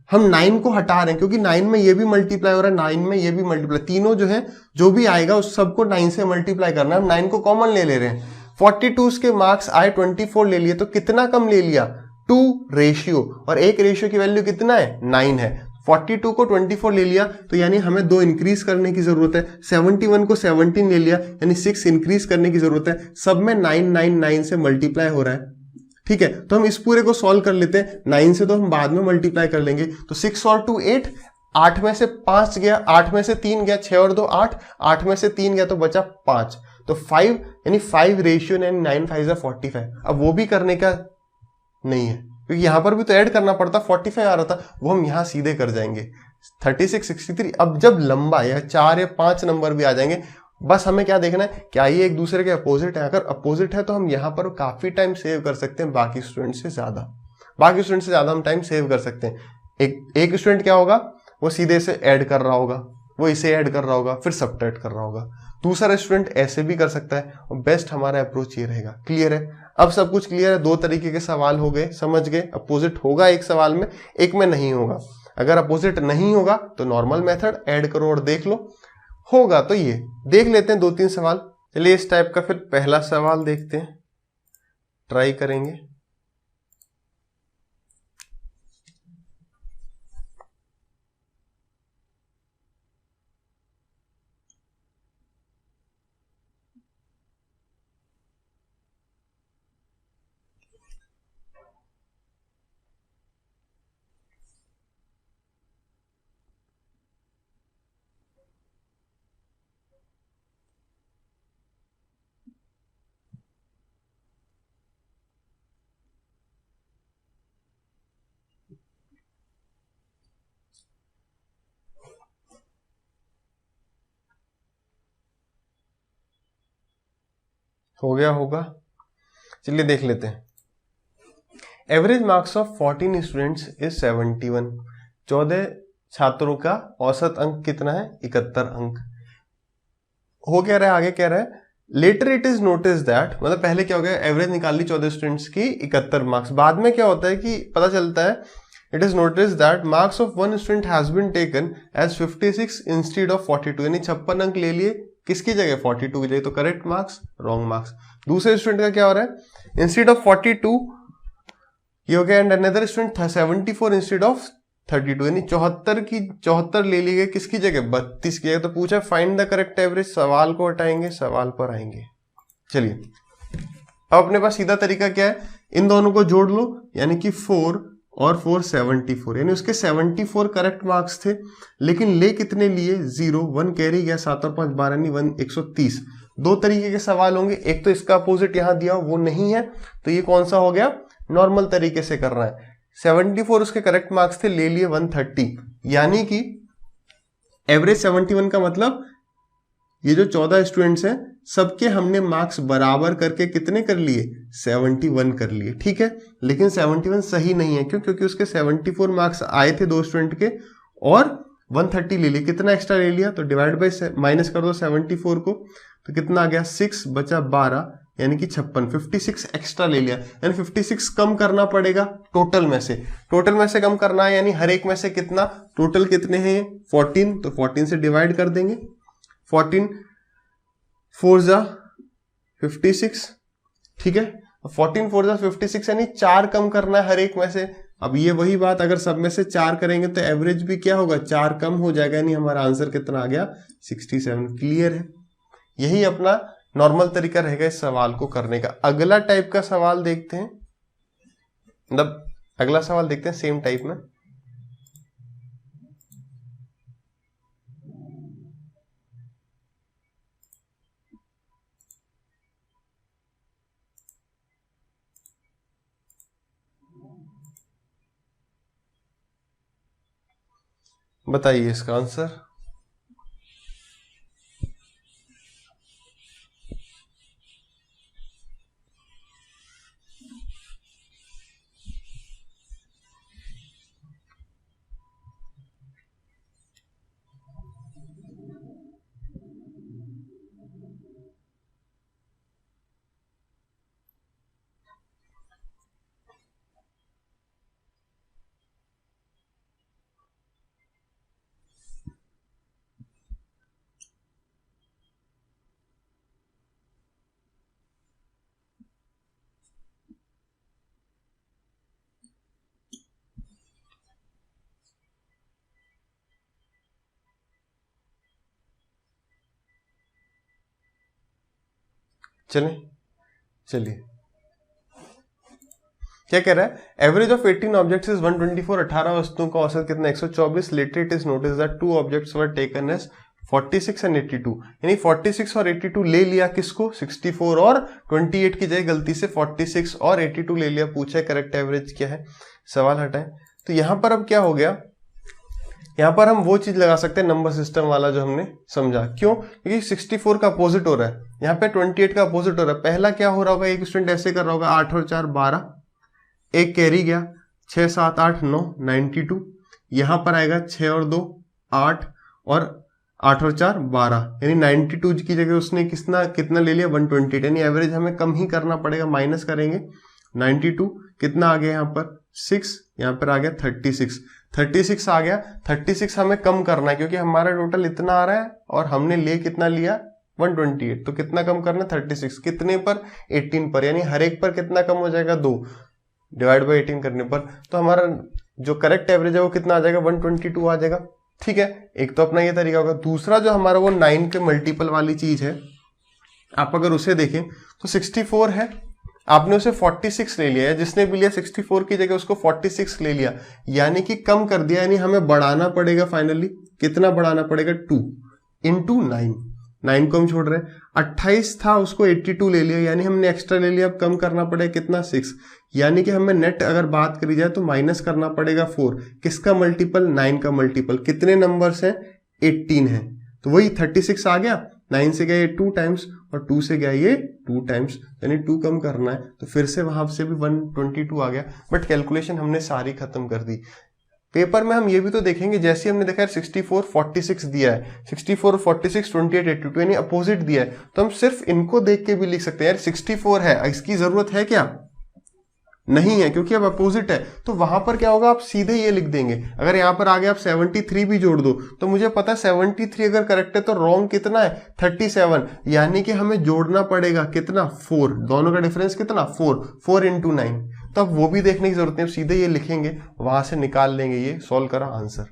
हम 9 को हटा रहे हैं क्योंकि 9 में ये भी मल्टीप्लाई हो रहा है, 9 में ये भी मल्टीप्लाई, तीनों जो है जो भी आएगा उस सबको 9 से मल्टीप्लाई करना है, हम 9 को कॉमन ले ले रहे हैं। 42 के मार्क्स आए, 24 ले लिए, तो कितना कम ले लिया 2 रेशियो, और एक रेशियो की वैल्यू कितना है 9 है, 42 को 24 ले लिया, तो यानी हमें 2 इंक्रीज करने की जरूरत है, 71 को 17 ले लिया, यानी 6 इंक्रीज करने की जरूरत है, सब में 9 से मल्टीप्लाई हो रहा है। ठीक है, तो हम इस पूरे को सॉल्व कर लेते हैं, 9 से तो हम बाद में मल्टीप्लाई कर लेंगे, तो 6 और 2 8, 8 में से 5 गया, 8 में से 3 गया, 6 और 2 8, 8 में से 3 गया तो बचा 5, तो 5 यानी 5 रेशियो, यानी 9 5 जा 45। अब वो भी करने का नहीं है क्योंकि यहां पर भी तो ऐड करना पड़ता, 45 आ रहा था, वो हम यहां सीधे कर जाएंगे 36 63। अब जब लंबा या 4 या 5 नंबर भी आ जाएंगे, बस हमें क्या देखना है, क्या ये एक दूसरे के अपोजिट है, अगर अपोजिट है तो हम यहाँ पर काफी टाइम सेव कर सकते हैं, बाकी स्टूडेंट से ज्यादा हम टाइम सेव कर सकते हैं। एक स्टूडेंट क्या होगा, वो सीधे से ऐड कर रहा होगा, वो इसे ऐड कर रहा होगा, फिर सबट्रैक्ट कर रहा होगा, दूसरा स्टूडेंट ऐसे भी कर सकता है, और बेस्ट हमारा अप्रोच ये रहेगा। क्लियर है, अब सब कुछ क्लियर है, 2 तरीके के सवाल हो गए, समझ गए, अपोजिट होगा एक सवाल में, एक में नहीं होगा, अगर अपोजिट नहीं होगा तो नॉर्मल मेथड ऐड करो और देख लो, होगा तो ये देख लेते हैं 2-3 सवाल। चलिए इस टाइप का फिर पहला सवाल देखते हैं, ट्राई करेंगे। हो गया होगा, चलिए देख लेते हैं। Average marks of 14 students is 71, 14 छात्रों का औसत अंक कितना है 71 अंक। हो क्या रहा है, आगे क्या रहा है, later it is notice that, मतलब पहले क्या हो गया, एवरेज निकाल ली 14 स्टूडेंट्स की 71 मार्क्स, बाद में क्या होता है कि पता चलता है, it is notice that marks of one student has been taken as 56 instead of 42, यानी 56 अंक ले लिए किसकी जगह 42 की जगह, तो करेक्ट मार्क्स रॉन्ग मार्क्स। दूसरे स्टूडेंट का क्या हो रहा है, इंस्टेड ऑफ 42 ये हो गया, एंड अनदर स्टूडेंट था 74 इंस्टेड ऑफ 32, यानी 74 की 74 ले ली गई किसकी जगह 32 की जगह, तो पूछा फाइंड द करेक्ट एवरेज, सवाल को हटाएंगे, सवाल पर आएंगे। चलिए अब अपने पास सीधा तरीका क्या है, इन दोनों को जोड़ लो, यानी कि 4 और 4 74, यानी उसके 74 करेक्ट मार्क्स थे, लेकिन ले कितने लिए 0, 1 कैरी गया, 7 और 5 12 नहीं 130। 2 तरीके के सवाल होंगे, एक तो इसका अपोजिट यहां दिया वो नहीं है, तो ये कौन सा हो गया, नॉर्मल तरीके से कर रहा है। 74 उसके करेक्ट मार्क्स थे, ले लिए 130, यानी कि एवरेज 71 का मतलब ये जो 14 स्टूडेंट्स हैं सबके हमने मार्क्स बराबर करके कितने कर लिए 71 कर लिए, ठीक है। लेकिन 71 सही नहीं है, क्यों, क्योंकि उसके 74 मार्क्स आए थे 2 स्टूडेंट के और 130 ले लिए, कितना एक्स्ट्रा ले लिया, तो डिवाइड बाय माइनस कर दो 74 को, तो कितना आ गया 6 बचा 12, यानी कि 56 एक्स्ट्रा ले लिया, यानी 56 कम करना पड़ेगा टोटल में से, टोटल में से कम करना है, यानी हर एक में से कितना, टोटल कितने हैं 14, तो 14 से डिवाइड कर देंगे, 14 4 जा 56, ठीक है, 14 4 जा 56, यानी 4 कम करना है हर एक में से। अब ये वही बात, अगर सब में से 4 करेंगे तो एवरेज भी क्या होगा 4 कम हो जाएगा, यानी हमारा आंसर कितना आ गया 67। क्लियर है, यही अपना नॉर्मल तरीका रहेगा इस सवाल को करने का। अगला टाइप का सवाल देखते हैं, मतलब अगला सवाल देखते हैं सेम टाइप में। बताइए इसका आंसर। चलिए क्या कह रहा है, एवरेज ऑफ 18 ऑब्जेक्ट्स इज 124, 18 वस्तुओं का औसत कितना 124। Later it is notice that 2 objects were taken as 46 and 82, यानी 46 और 82 ले लिया किसको, 64 और 28 की जगह गलती से 46 और 82 ले लिया। पूछा है करेक्ट एवरेज क्या है, सवाल हटाएं। तो यहां पर अब क्या हो गया, यहां पर हम वो चीज लगा सकते हैं नंबर सिस्टम वाला जो हमने समझा। क्यों, क्योंकि 64 का अपोजिट हो रहा है, यहाँ पे 28 का अपोजिट हो रहा है। पहला क्या हो रहा होगा, एक स्टूडेंट ऐसे कर रहा होगा 8 और 4 12, एक कैरी गया 6 7 8 9 92, यहां पर आएगा 6 और 2 8 और 8 और 4 12, यानी 92 की जगह उसने कितना ले लिया 128, यानी एवरेज हमें कम ही करना पड़ेगा, माइनस करेंगे 92, कितना आ गया यहाँ पर 6, यहाँ पर आ गया 36 आ गया। 36 हमें कम करना है क्योंकि हमारा टोटल इतना आ रहा है और हमने ले कितना लिया 128, तो कितना कम करना 36, कितने पर 18 पर, यानी हर एक पर कितना कम हो जाएगा 2 डिवाइड बाई 18 करने पर, तो हमारा जो करेक्ट एवरेज है वो कितना आ जाएगा 122 आ जाएगा। ठीक है, एक तो अपना ये तरीका होगा। दूसरा जो हमारा वो 9 के मल्टीपल वाली चीज है, आप अगर उसे देखें तो 64 है, आपने उसे 46 ले लिया है, जिसने भी लिया 64 की जगह उसको 46 ले लिया, यानी कि कम कर दिया, यानी हमें बढ़ाना पड़ेगा फाइनली, कितना बढ़ाना पड़ेगा 2 इंटू 9 को हम छोड़ रहे हैं। 28 था उसको 82 ले लिया, यानी हमने एक्स्ट्रा ले लिया, अब कम करना पड़ेगा कितना 6, यानी कि हमें नेट अगर बात करी जाए तो माइनस करना पड़ेगा 4, किसका मल्टीपल 9 का मल्टीपल, कितने नंबर्स हैं 18 है, तो वही 36 आ गया, 9 से गया ये 2 टाइम्स और 2 से गया ये 2 टाइम्स, यानी 2 कम करना है, तो फिर से वहां से भी 122 आ गया। बट कैलकुलेशन हमने सारी खत्म कर दी। पेपर में हम ये भी तो देखेंगे, जैसे हमने देखा है 64 46 दिया है, 64 46 28 82, यानी अपोजिट दिया है, तो हम सिर्फ इनको देख के भी लिख सकते हैं यार 64 है, इसकी जरूरत है क्या, नहीं है, क्योंकि अब अपोजिट है। तो वहां पर क्या होगा, आप सीधे ये लिख देंगे। अगर यहां पर आगे आप 73 भी जोड़ दो तो मुझे पता है 73 अगर करेक्ट है तो रॉन्ग कितना है 37, यानी कि हमें जोड़ना पड़ेगा कितना 4, दोनों का डिफरेंस कितना 4 इंटू 9, तो अब वो भी देखने की जरूरत नहीं, सीधे ये लिखेंगे, वहां से निकाल लेंगे, ये सॉल्व करा आंसर।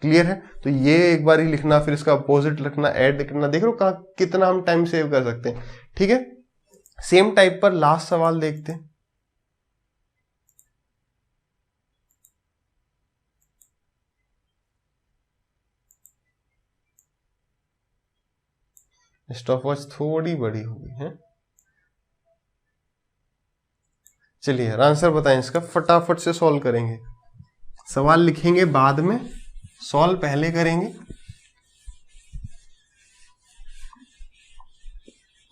क्लियर है, तो ये एक बार ही लिखना, फिर इसका अपोजिट लिखना, ऐड करना, देख लो कितना हम टाइम सेव कर सकते हैं। ठीक है, सेम टाइप पर लास्ट सवाल देखते हैं। स्टॉपवॉच थोड़ी बड़ी होगी है, चलिए आंसर बताएं इसका, फटाफट से सॉल्व करेंगे। सवाल लिखेंगे बाद में, सॉल्व पहले करेंगे।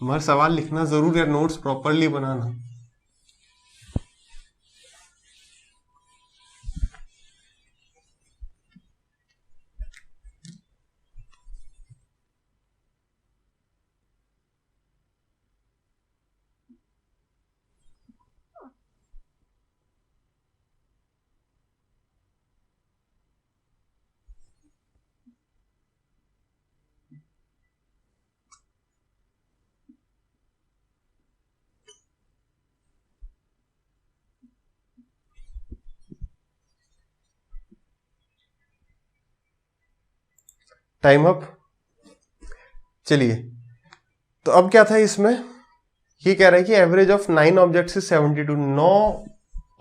मगर सवाल लिखना जरूर है, नोट्स प्रॉपरली बनाना। Time up. चलिए, तो अब क्या था इसमें, ये कह रहा है कि average of 9 objects is 72, 9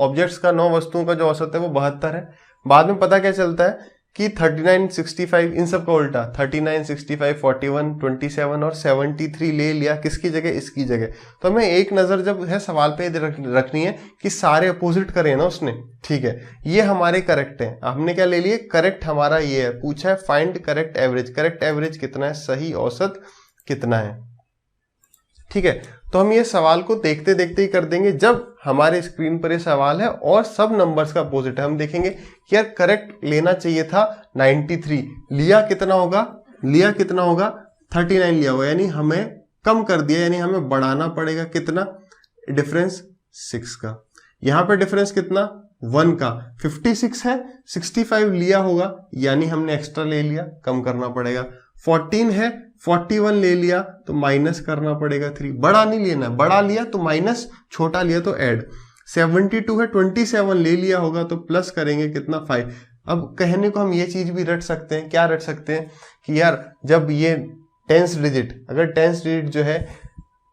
objects का, 9 वस्तुओं का जो औसत है वो 72 है। बाद में पता क्या चलता है कि 39 65, इन सब का उल्टा, 39 65 41 27 और 73 ले लिया, किसकी जगह, इसकी जगह। तो हमें एक नजर जब है सवाल पे रखनी है कि सारे अपोजिट करे ना उसने। ठीक है, ये हमारे करेक्ट है, हमने क्या ले लिए, करेक्ट हमारा ये है, पूछा है find correct average, correct average कितना है, सही औसत कितना है। ठीक है, तो हम ये सवाल को देखते देखते ही कर देंगे। जब हमारे स्क्रीन पर ये सवाल है और सब नंबर्स का अपोजिट है, हम देखेंगे कि यार करेक्ट लेना चाहिए था 93, लिया कितना होगा, 39 लिया होगा, यानी हमें कम कर दिया, यानी हमें बढ़ाना पड़ेगा कितना, डिफरेंस 6 का। यहां पे डिफरेंस कितना 1 का, 56 है, 65 लिया होगा, यानी हमने एक्स्ट्रा ले लिया, कम करना पड़ेगा। 14 है, 41 ले लिया तो माइनस करना पड़ेगा 3, बड़ा नहीं लेना, बड़ा लिया तो माइनस, छोटा लिया तो ऐड। 72 है, 27 ले लिया होगा तो प्लस करेंगे कितना 5। अब कहने को हम ये चीज भी रट सकते हैं, क्या रट सकते हैं कि यार जब ये 10th डिजिट, अगर 10th डिजिट जो है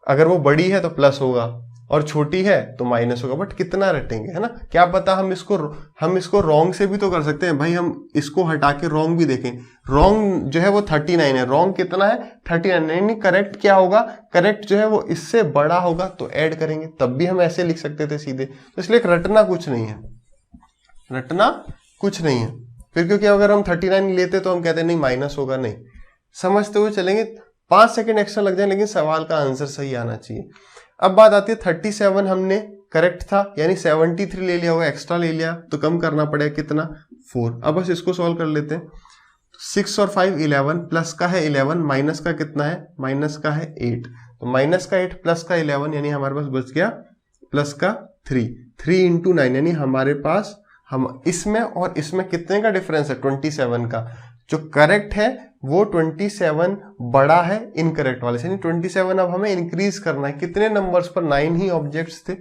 अगर वो बड़ी है तो प्लस होगा और छोटी है तो माइनस होगा, बट कितना रटेंगे, है ना। क्या पता हम इसको रॉन्ग से भी तो कर सकते हैं भाई, हम इसको हटा के रॉन्ग भी देखें। रॉन्ग जो है वो 39 है, रॉन्ग कितना है 39, नहीं करेक्ट क्या होगा, करेक्ट जो है वो इससे बड़ा होगा तो ऐड करेंगे, तब भी हम ऐसे लिख सकते थे सीधे। तो इसलिए रटना कुछ नहीं है, रटना कुछ नहीं है। फिर क्योंकि अगर हम 39 लेते तो हम कहते नहीं माइनस होगा, नहीं, समझते हुए चलेंगे। 5 सेकंड एक्स्ट्रा लग जाए लेकिन सवाल का आंसर सही आना चाहिए। अब बात आती है 37 हमने करेक्ट था, यानी 73 ले लिया होगा, एक्स्ट्रा ले लिया तो कम करना पड़ेगा कितना 4। अब बस इसको सॉल्व कर लेते हैं। 6 और 5 11, प्लस का है 11, माइनस का कितना है, माइनस का है 8, तो माइनस का 8 प्लस का 11 यानी हमारे पास बच गया प्लस का 3 इंटू 9, यानी हमारे पास हम इसमें और इसमें कितने का डिफरेंस है 27 का। जो करेक्ट है वो 27 बड़ा है इनकरेक्ट वाले से, यानी 27 अब हमें इंक्रीज करना है। कितने नंबर्स पर, 9 ही ऑब्जेक्ट्स थे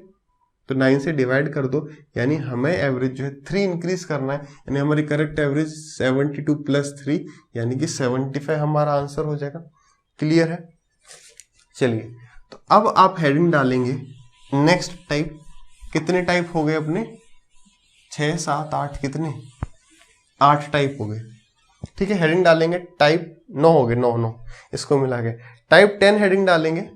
तो 9 से डिवाइड कर दो, यानी हमें एवरेज जो है 3 इंक्रीज करना है, यानी हमारी करेक्ट एवरेज 72 प्लस 3 यानी कि 75 हमारा आंसर हो जाएगा। क्लियर है। चलिए तो अब आप हेडिंग डालेंगे नेक्स्ट टाइप। कितने टाइप हो गए अपने, 6 7 8, कितने 8 टाइप हो गए। ठीक है, हेडिंग डालेंगे टाइप 9 हो गए, 9 इसको मिला के टाइप 10 हेडिंग डालेंगे।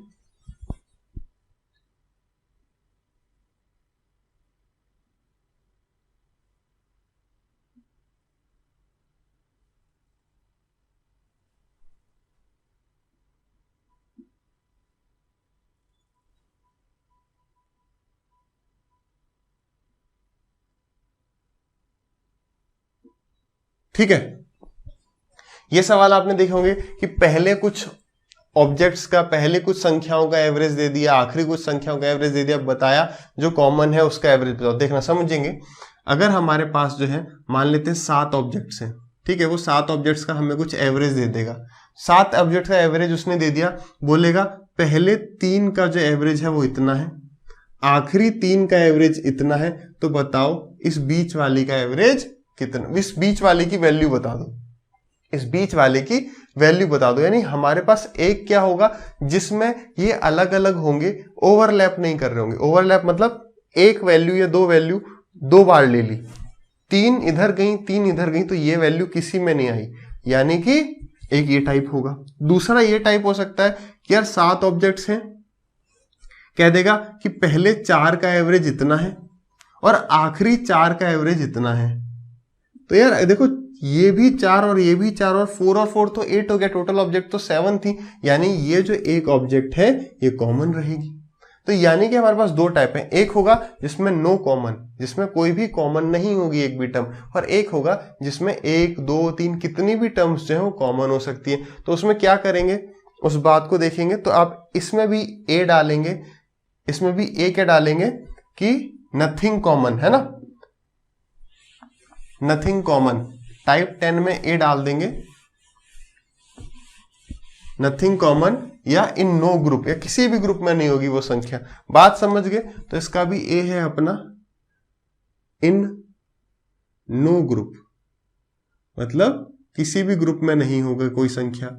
ठीक है, ये सवाल आपने देखे होंगे कि पहले कुछ ऑब्जेक्ट्स का, पहले कुछ संख्याओं का एवरेज दे दिया, आखिरी कुछ संख्याओं का एवरेज दे दिया, बताया जो कॉमन है उसका एवरेज बताओ। देखना समझेंगे, अगर हमारे पास जो है मान लेते हैं 7 ऑब्जेक्ट्स हैं, ठीक है, वो 7 ऑब्जेक्ट्स का हमें कुछ एवरेज दे देगा। 7 ऑब्जेक्ट का एवरेज उसने दे दिया, बोलेगा पहले 3 का जो एवरेज है वो इतना है, आखिरी 3 का एवरेज इतना है, तो बताओ इस बीच वाली का एवरेज कितना, इस बीच वाले की वैल्यू बता दो, इस बीच वाले की वैल्यू बता दो। यानी हमारे पास एक क्या होगा जिसमें ये अलग अलग होंगे, ओवरलैप नहीं कर रहे होंगे। ओवरलैप मतलब एक वैल्यू या दो वैल्यू 2 बार ले ली, 3 इधर गई 3 इधर गई, तो ये वैल्यू किसी में नहीं आई, यानी कि एक ये टाइप होगा। दूसरा ये टाइप हो सकता है कि यार 7 ऑब्जेक्ट्स हैं, कह देगा कि पहले 4 का एवरेज इतना है और आखिरी 4 का एवरेज इतना है। तो यार देखो ये भी 4 और ये भी 4 और 4 और 4 तो 8 हो गया, टोटल ऑब्जेक्ट तो 7 थी, यानी ये जो एक ऑब्जेक्ट है ये कॉमन रहेगी। तो यानी कि हमारे पास 2 टाइप है, एक होगा जिसमें नो कॉमन, जिसमें कोई भी कॉमन नहीं होगी एक भी टर्म, और एक होगा जिसमें 1 2 3 कितनी भी टर्म्स जो है वो कॉमन हो सकती है। तो उसमें क्या करेंगे उस बात को देखेंगे। तो आप इसमें भी ए डालेंगे, इसमें भी ए क्या डालेंगे कि नथिंग कॉमन, है ना, नथिंग कॉमन। टाइप 10 में ए डाल देंगे, नथिंग कॉमन, या इन नो ग्रुप, या किसी भी ग्रुप में नहीं होगी वो संख्या। बात समझ गए। तो इसका भी ए है अपना इन नो ग्रुप, मतलब किसी भी ग्रुप में नहीं होगा कोई संख्या।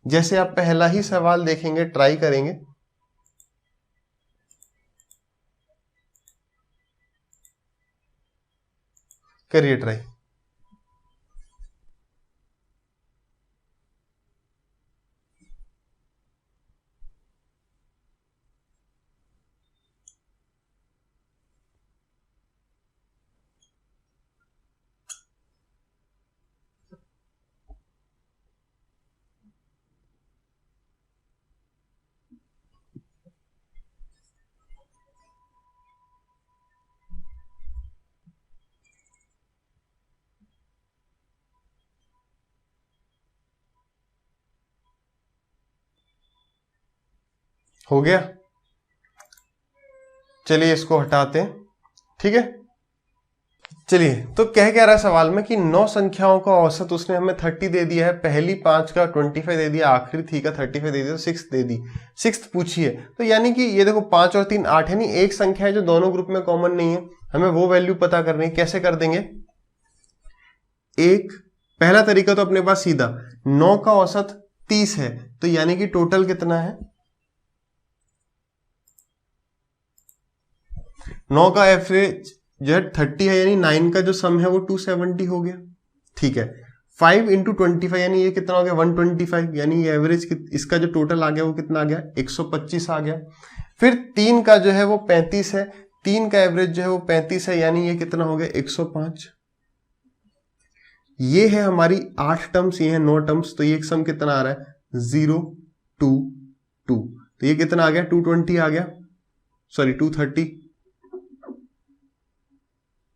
जैसे आप पहला ही सवाल देखेंगे, ट्राई करेंगे, करिए ट्राई। हो गया, चलिए इसको हटाते हैं। ठीक है, चलिए तो कह रहा है सवाल में कि 9 संख्याओं का औसत उसने हमें 30 दे दिया है, पहली 5 का 25 दे दिया, आखिरी 3 का 35 दे दिया, तो 6 दे दी, 6 पूछी है। तो यानी कि ये देखो 5 और 3 8 है, नहीं एक संख्या है जो दोनों ग्रुप में कॉमन नहीं है, हमें वो वैल्यू पता करनी है। कैसे कर देंगे, एक पहला तरीका तो अपने पास सीधा, 9 का औसत 30 है, तो यानी कि टोटल कितना है 9 का एवरेज जो है 30 है, यानी 9 का जो सम है वो 270 हो गया। ठीक है, 5 इंटू 25 यानी ये कितना हो गया 125, यानी ये एवरेज इसका जो टोटल आ गया वो कितना आ गया 125 आ गया। फिर 3 का जो है वो 35 है, 3 का एवरेज जो है वो 35 है, यानी ये कितना हो गया 105। ये है हमारी 8 टर्म्स, ये है 9 टर्म्स, तो ये सम कितना आ रहा है 0 2 2, तो ये कितना आ गया 220 आ गया, सॉरी 230,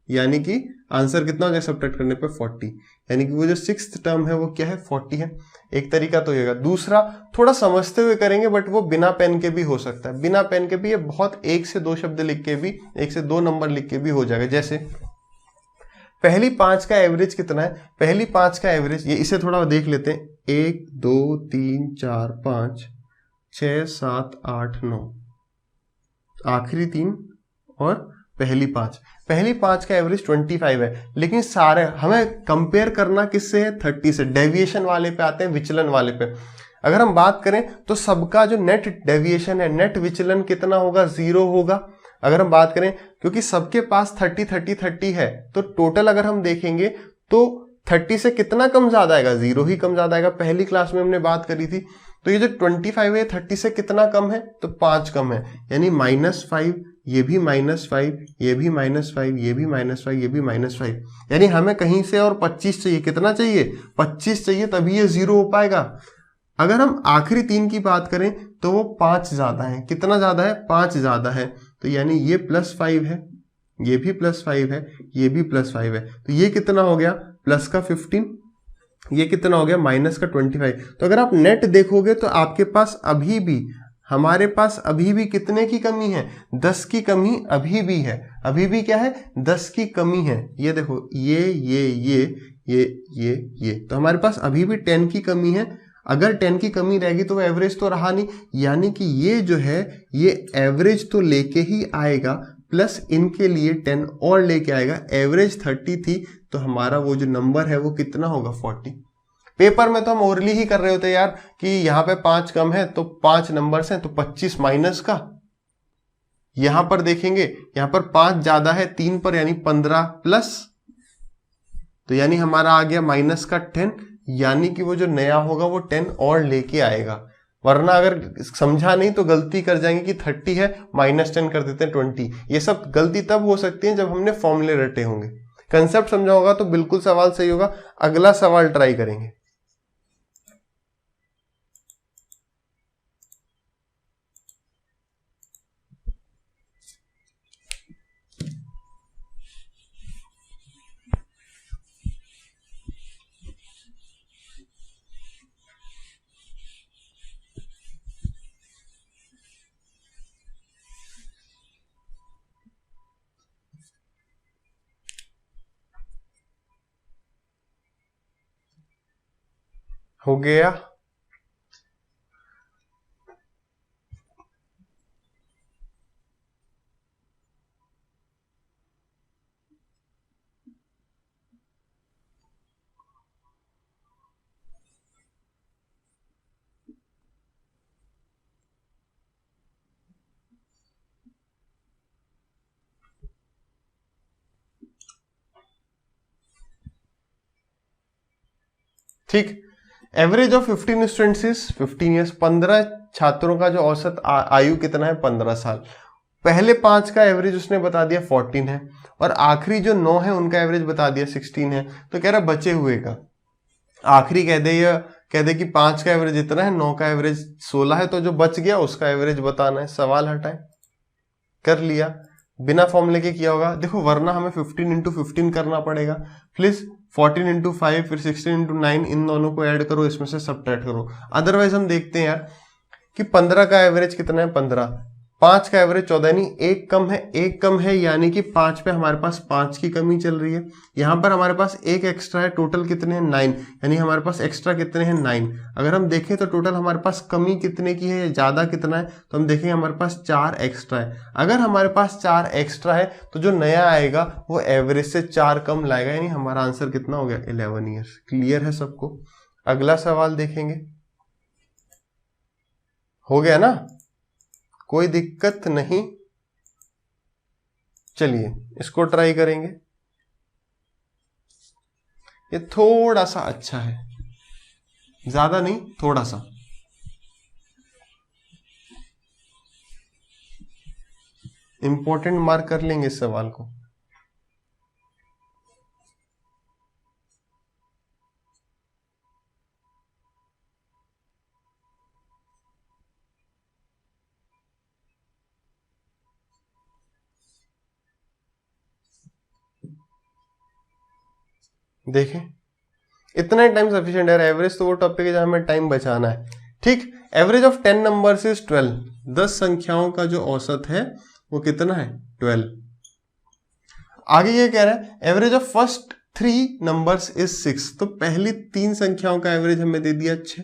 यानी कि आंसर कितना हो जाएगा सब्ट्रैक्ट करने पे 40, यानी कि वो जो 6th टर्म है वो क्या है 40 है। एक तरीका तो ये, दूसरा थोड़ा समझते हुए करेंगे बट वो बिना पेन के भी हो सकता है, बिना पेन के भी ये बहुत 1 से 2 शब्द लिख के भी, 1 से 2 नंबर लिख के भी हो जाएगा। जैसे पहली 5 का एवरेज कितना है, पहली 5 का एवरेज, ये इसे थोड़ा देख लेते हैं, 1 2 3 4 5 6 7 8 9, आखिरी 3 और पहली 5, पहली 5 का एवरेज 25 है, लेकिन सारे हमें कंपेयर करना किससे है 30 से, डेविएशन वाले पे आते हैं, विचलन वाले पे। अगर हम बात करें तो सबका जो नेट डेविएशन है, नेट विचलन कितना होगा 0 होगा। अगर हम बात करें, क्योंकि सबके पास 30 30 30 है, तो टोटल अगर हम देखेंगे तो 30 से कितना कम ज्यादा आएगा 0 ही कम ज्यादा आएगा, पहली क्लास में हमने बात करी थी। तो ये जो 25 है 30 से कितना कम है, तो 5 कम है, यानी -5, ये भी -5, ये भी -5, ये भी -5, ये भी -5, यानी हमें कहीं से और 25 चाहिए, कितना चाहिए 25 चाहिए, तभी ये 0 हो पाएगा। अगर हम आखिरी 3 की बात करें तो वो 5 ज्यादा है, कितना ज्यादा है 5 ज्यादा है, तो यानी ये +5 है, ये भी +5 है, ये भी +5 है, तो ये कितना हो गया प्लस का 15, ये कितना हो गया माइनस का 25। तो अगर आप नेट देखोगे तो आपके पास अभी भी, हमारे पास अभी भी कितने की कमी है 10 की कमी अभी भी है, अभी भी क्या है 10 की कमी है। ये देखो ये तो हमारे पास अभी भी 10 की कमी है। अगर 10 की कमी रहेगी तो एवरेज तो रहा नहीं, यानी कि ये जो है ये एवरेज तो लेके ही आएगा, प्लस इनके लिए 10 और लेके आएगा। एवरेज 30 थी तो हमारा वो जो नंबर है वो कितना होगा 40। पेपर में तो हम ओरली ही कर रहे होते यार कि यहाँ पे 5 कम है तो 5 नंबर्स हैं तो 25 माइनस का, यहां पर देखेंगे यहां पर 5 ज्यादा है 3 पर, यानी 15 प्लस, तो यानी हमारा आ गया माइनस का 10, यानी कि वो जो नया होगा वो 10 और लेके आएगा। वरना अगर समझा नहीं तो गलती कर जाएंगे कि 30 है -10 कर देते हैं 20। ये सब गलती तब हो सकती है जब हमने फॉर्मूले रटे होंगे। कंसेप्ट समझा होगा तो बिल्कुल सवाल सही होगा। अगला सवाल ट्राई करेंगे। हो गया, ठीक। एवरेज ऑफ 15 स्टूडेंट्स 15 ईयर्स, 15 छात्रों का जो औसत आयु कितना है 15 साल। पहले 5 का एवरेज उसने बता दिया 14 है, और आखिरी जो 9 है उनका एवरेज बता दिया 16 है। तो कह रहा बचे हुए का आखिरी कह दे कि 5 का एवरेज इतना है, 9 का एवरेज 16 है, तो जो बच गया उसका एवरेज बताना है। सवाल हटाए, कर लिया, बिना फॉर्मूले के किया होगा। देखो वरना हमें 15 इंटू 15 करना पड़ेगा, प्लीज 14 इंटू 5 फिर 16 इंटू 9, इन दोनों को ऐड करो, इसमें से सब्ट्रैक्ट करो। अदरवाइज हम देखते हैं यार कि 15 का एवरेज कितना है 15, 5 का एवरेज 14, यानी एक कम है, यानी कि 5 पे हमारे पास 5 की कमी चल रही है। यहां पर हमारे पास एक एक्स्ट्रा है, टोटल कितने हैं 9, यानी हमारे पास एक्स्ट्रा कितने हैं 9। अगर हम देखें तो टोटल हमारे पास कमी कितने की है, ज्यादा कितना है, तो हम देखेंगे हमारे पास 4 एक्स्ट्रा है। अगर हमारे पास 4 एक्स्ट्रा है तो जो नया आएगा वो एवरेज से 4 कम लाएगा, यानी हमारा आंसर कितना हो गया 11 ईयर्स। क्लियर है सबको? अगला सवाल देखेंगे। हो गया ना, कोई दिक्कत नहीं। चलिए इसको ट्राई करेंगे। ये थोड़ा सा अच्छा है, ज्यादा नहीं, थोड़ा सा। इंपॉर्टेंट मार्क कर लेंगे इस सवाल को। देखें, इतना ही टाइम सफिशिएंट है। एवरेज तो वो टॉपिक है जहां हमें टाइम बचाना है। ठीक, एवरेज ऑफ 10 नंबर्स इज 12। 10 संख्याओं का जो औसत है वो कितना है? 12। आगे ये कह रहा है average of first 3 numbers is 6। तो पहली 3 संख्याओं का एवरेज हमें दे दिया 6।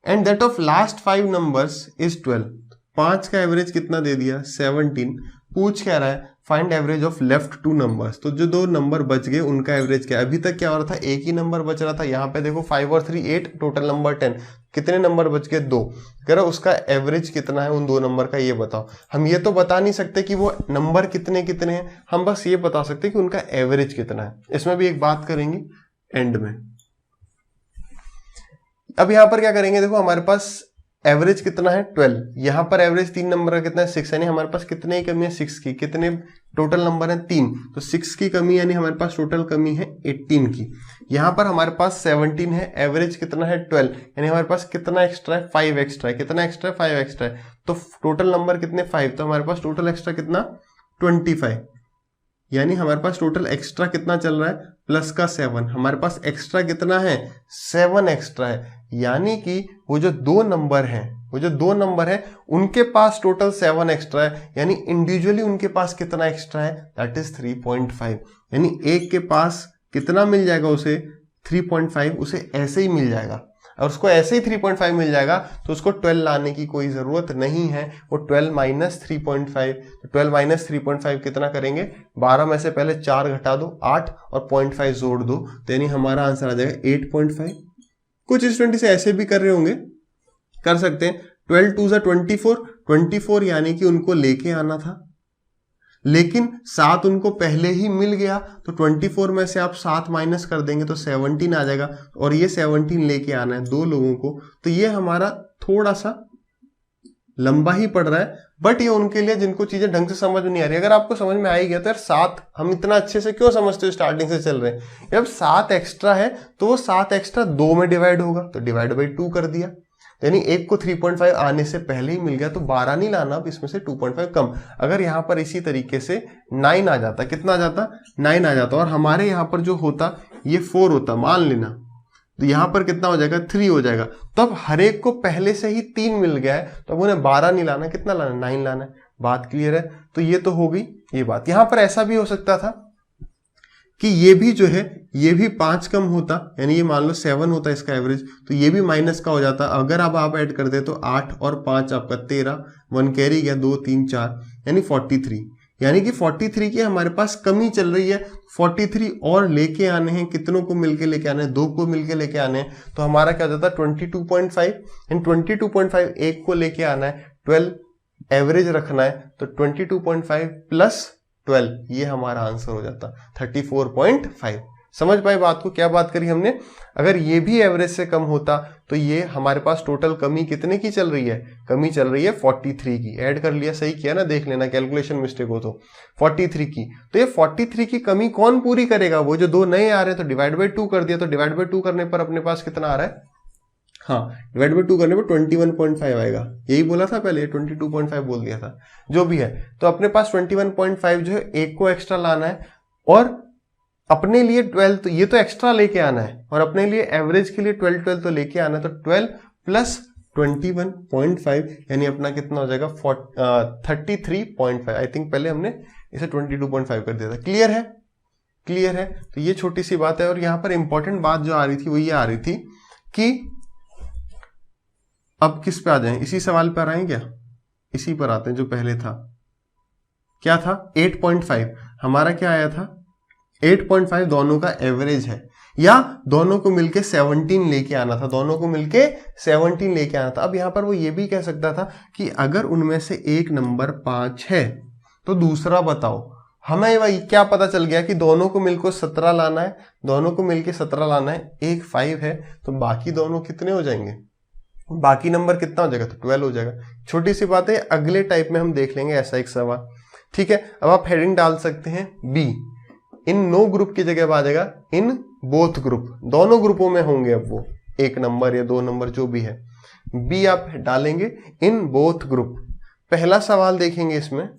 And that of last 5 numbers is 12। 5 का एवरेज कितना दे दिया? 17। पूछ कह रहा है find average of left 2 numbers. तो जो 2 नंबर बच गए उनका एवरेज क्या है? अभी तक क्या हो रहा था? एक ही नंबर बच रहा था। यहाँ पे देखो 5 और 3 8, टोटल नंबर 10। कितने नंबर बच गए? 2। कह रहा उसका एवरेज कितना है उन 2 नंबर का, ये बताओ। हम ये तो बता नहीं सकते कि वो नंबर कितने कितने हैं, हम बस ये बता सकते हैं कि उनका एवरेज कितना है। इसमें भी एक बात करेंगे एंड में। अब यहां पर क्या करेंगे, देखो हमारे पास एवरेज कितना है? 12। यहां पर एवरेज 3 नंबर का कितना है? 6। यानी हमारे पास कितने की कमी है? 6 की। कितने टोटल नंबर है? 3। तो 6 की कमी यानी हमारे पास टोटल कमी है 18 की। यहां पर हमारे पास 17 है, एवरेज कितना है? 12। यानी हमारे पास कितना एक्स्ट्रा है? 5 एक्स्ट्रा है। कितना एक्स्ट्रा है? 5 एक्स्ट्रा है। तो टोटल नंबर कितने? 5। तो हमारे पास टोटल एक्स्ट्रा कितना? 25। यानी हमारे पास टोटल एक्स्ट्रा कितना चल रहा है? प्लस का 7। हमारे पास एक्स्ट्रा कितना है? 7 एक्स्ट्रा है। यानी कि वो जो 2 नंबर हैं उनके पास टोटल 7 एक्स्ट्रा है। यानी इंडिविजुअली उनके पास कितना एक्स्ट्रा है? That is 3.5। यानी एक के पास कितना मिल जाएगा उसे? 3.5 उसे ऐसे ही मिल जाएगा। और उसको ऐसे ही 3.5 मिल जाएगा तो उसको 12 लाने की कोई जरूरत नहीं है। वो 12 माइनस 3.5, तो 12 माइनस 3.5 कितना करेंगे? 12 में से पहले 4 घटा दो, 8 और 0.5 जोड़ दो, तो यानी हमारा आंसर आ जाएगा 8.5। कुछ स्टूडेंट से ऐसे भी कर रहे होंगे, कर सकते हैं। 12 2 24 यानी कि उनको लेके आना था, लेकिन 7 उनको पहले ही मिल गया। तो 24 में से आप 7 माइनस कर देंगे तो 17 आ जाएगा। और ये 17 लेके आना है 2 लोगों को। तो ये हमारा थोड़ा सा लंबा ही पड़ रहा है, बट ये उनके लिए जिनको चीजें ढंग से समझ नहीं आ रही। अगर आपको समझ में आ ही गया तो यार 7 हम इतना अच्छे से क्यों समझते हो, स्टार्टिंग से चल रहे हैं। जब 7 एक्स्ट्रा है तो वो 7 एक्स्ट्रा 2 में डिवाइड होगा, तो डिवाइड बाई 2 कर दिया। यानी एक को 3.5 आने से पहले ही मिल गया, तो 12 नहीं लाना, अब इसमें से 2.5 कम। अगर यहां पर इसी तरीके से 9 आ जाता, कितना आ जाता? 9 आ जाता, और हमारे यहां पर जो होता ये 4 होता मान लेना, तो यहां पर कितना हो जाएगा? 3 हो जाएगा। तो अब हर एक को पहले से ही 3 मिल गया है, तो अब उन्हें 12 नहीं लाना, कितना लाना? 9 लाना है। बात क्लियर है? तो ये तो हो गई ये बात। यहां पर ऐसा भी हो सकता था कि ये भी जो है ये भी 5 कम होता, यानी ये मान लो 7 होता इसका एवरेज, तो ये भी माइनस का हो जाता। अगर अब आप ऐड कर दे तो 8 और 5 आपका 13, 1 कैरी गया, 2 3 4 यानी 43। यानी कि 43 की हमारे पास कमी चल रही है। 43 और लेके आने हैं, कितनों को मिलके लेके आने हैं? 2 को मिलके लेके आने हैं। तो हमारा क्या हो जाता है? 22.5। एंड 22.5 एक को लेके आना है, 12 एवरेज रखना है, तो 22.5 प्लस 12 ये हमारा आंसर हो जाता 34.5। समझ पाए बात को? क्या बात करी हमने? अगर ये भी एवरेज से कम होता तो ये हमारे पास टोटल कमी कितने की चल रही है? कमी चल रही है 43 की। ऐड कर लिया, सही किया ना, देख लेना कैलकुलेशन मिस्टेक हो तो। 43 की, तो ये 43 की कमी कौन पूरी करेगा? वो जो 2 नए आ रहे हैं, तो डिवाइड बाई 2 कर दिया। तो डिवाइड बाई 2 करने पर अपने पास कितना आ रहा है? हाँ, डिवाइड बाई 2 करने पर 21.5 आएगा। यही बोला था पहले, 22.5 बोल दिया था, जो भी है। तो अपने पास 21.5 जो है एक को एक्स्ट्रा लाना है, और अपने लिए 12, तो ये तो एक्स्ट्रा लेके आना है, और अपने लिए एवरेज के लिए 12 तो लेके आना है। तो 12 प्लस 21.5 यानी अपना कितना हो जाएगा? 33.5। आई थिंक पहले हमने इसे 22.5 कर दिया था। क्लियर है? क्लियर है? तो ये छोटी सी बात है। और यहां पर इंपॉर्टेंट बात जो आ रही थी वो ये आ रही थी कि अब किस पे आ जाएं? इसी सवाल पर आए क्या? इसी पर आते हैं जो पहले था। क्या था? 8.5। हमारा क्या आया था? 8.5 दोनों का एवरेज है, या दोनों को मिलके 17 लेके आना था। दोनों को मिलके 17 लेके आना था। अब यहां पर वो ये भी कह सकता था कि अगर उनमें से एक नंबर 5 है तो दूसरा बताओ। हमें वही क्या पता चल गया कि दोनों को मिलकर 17 लाना है, दोनों को मिलकर 17 लाना है, एक 5 है, तो बाकी दोनों कितने हो जाएंगे, बाकी नंबर कितना हो जाएगा, तो 12 हो जाएगा। छोटी सी बात है, अगले टाइप में हम देख लेंगे ऐसा एक सवाल। ठीक है, अब आप हेडिंग डाल सकते हैं बी, इन नो ग्रुप की जगह आ जाएगा इन बोथ ग्रुप, दोनों ग्रुपों में होंगे अब वो, 1 नंबर या 2 नंबर जो भी है, बी आप डालेंगे इन बोथ ग्रुप। पहला सवाल देखेंगे इसमें,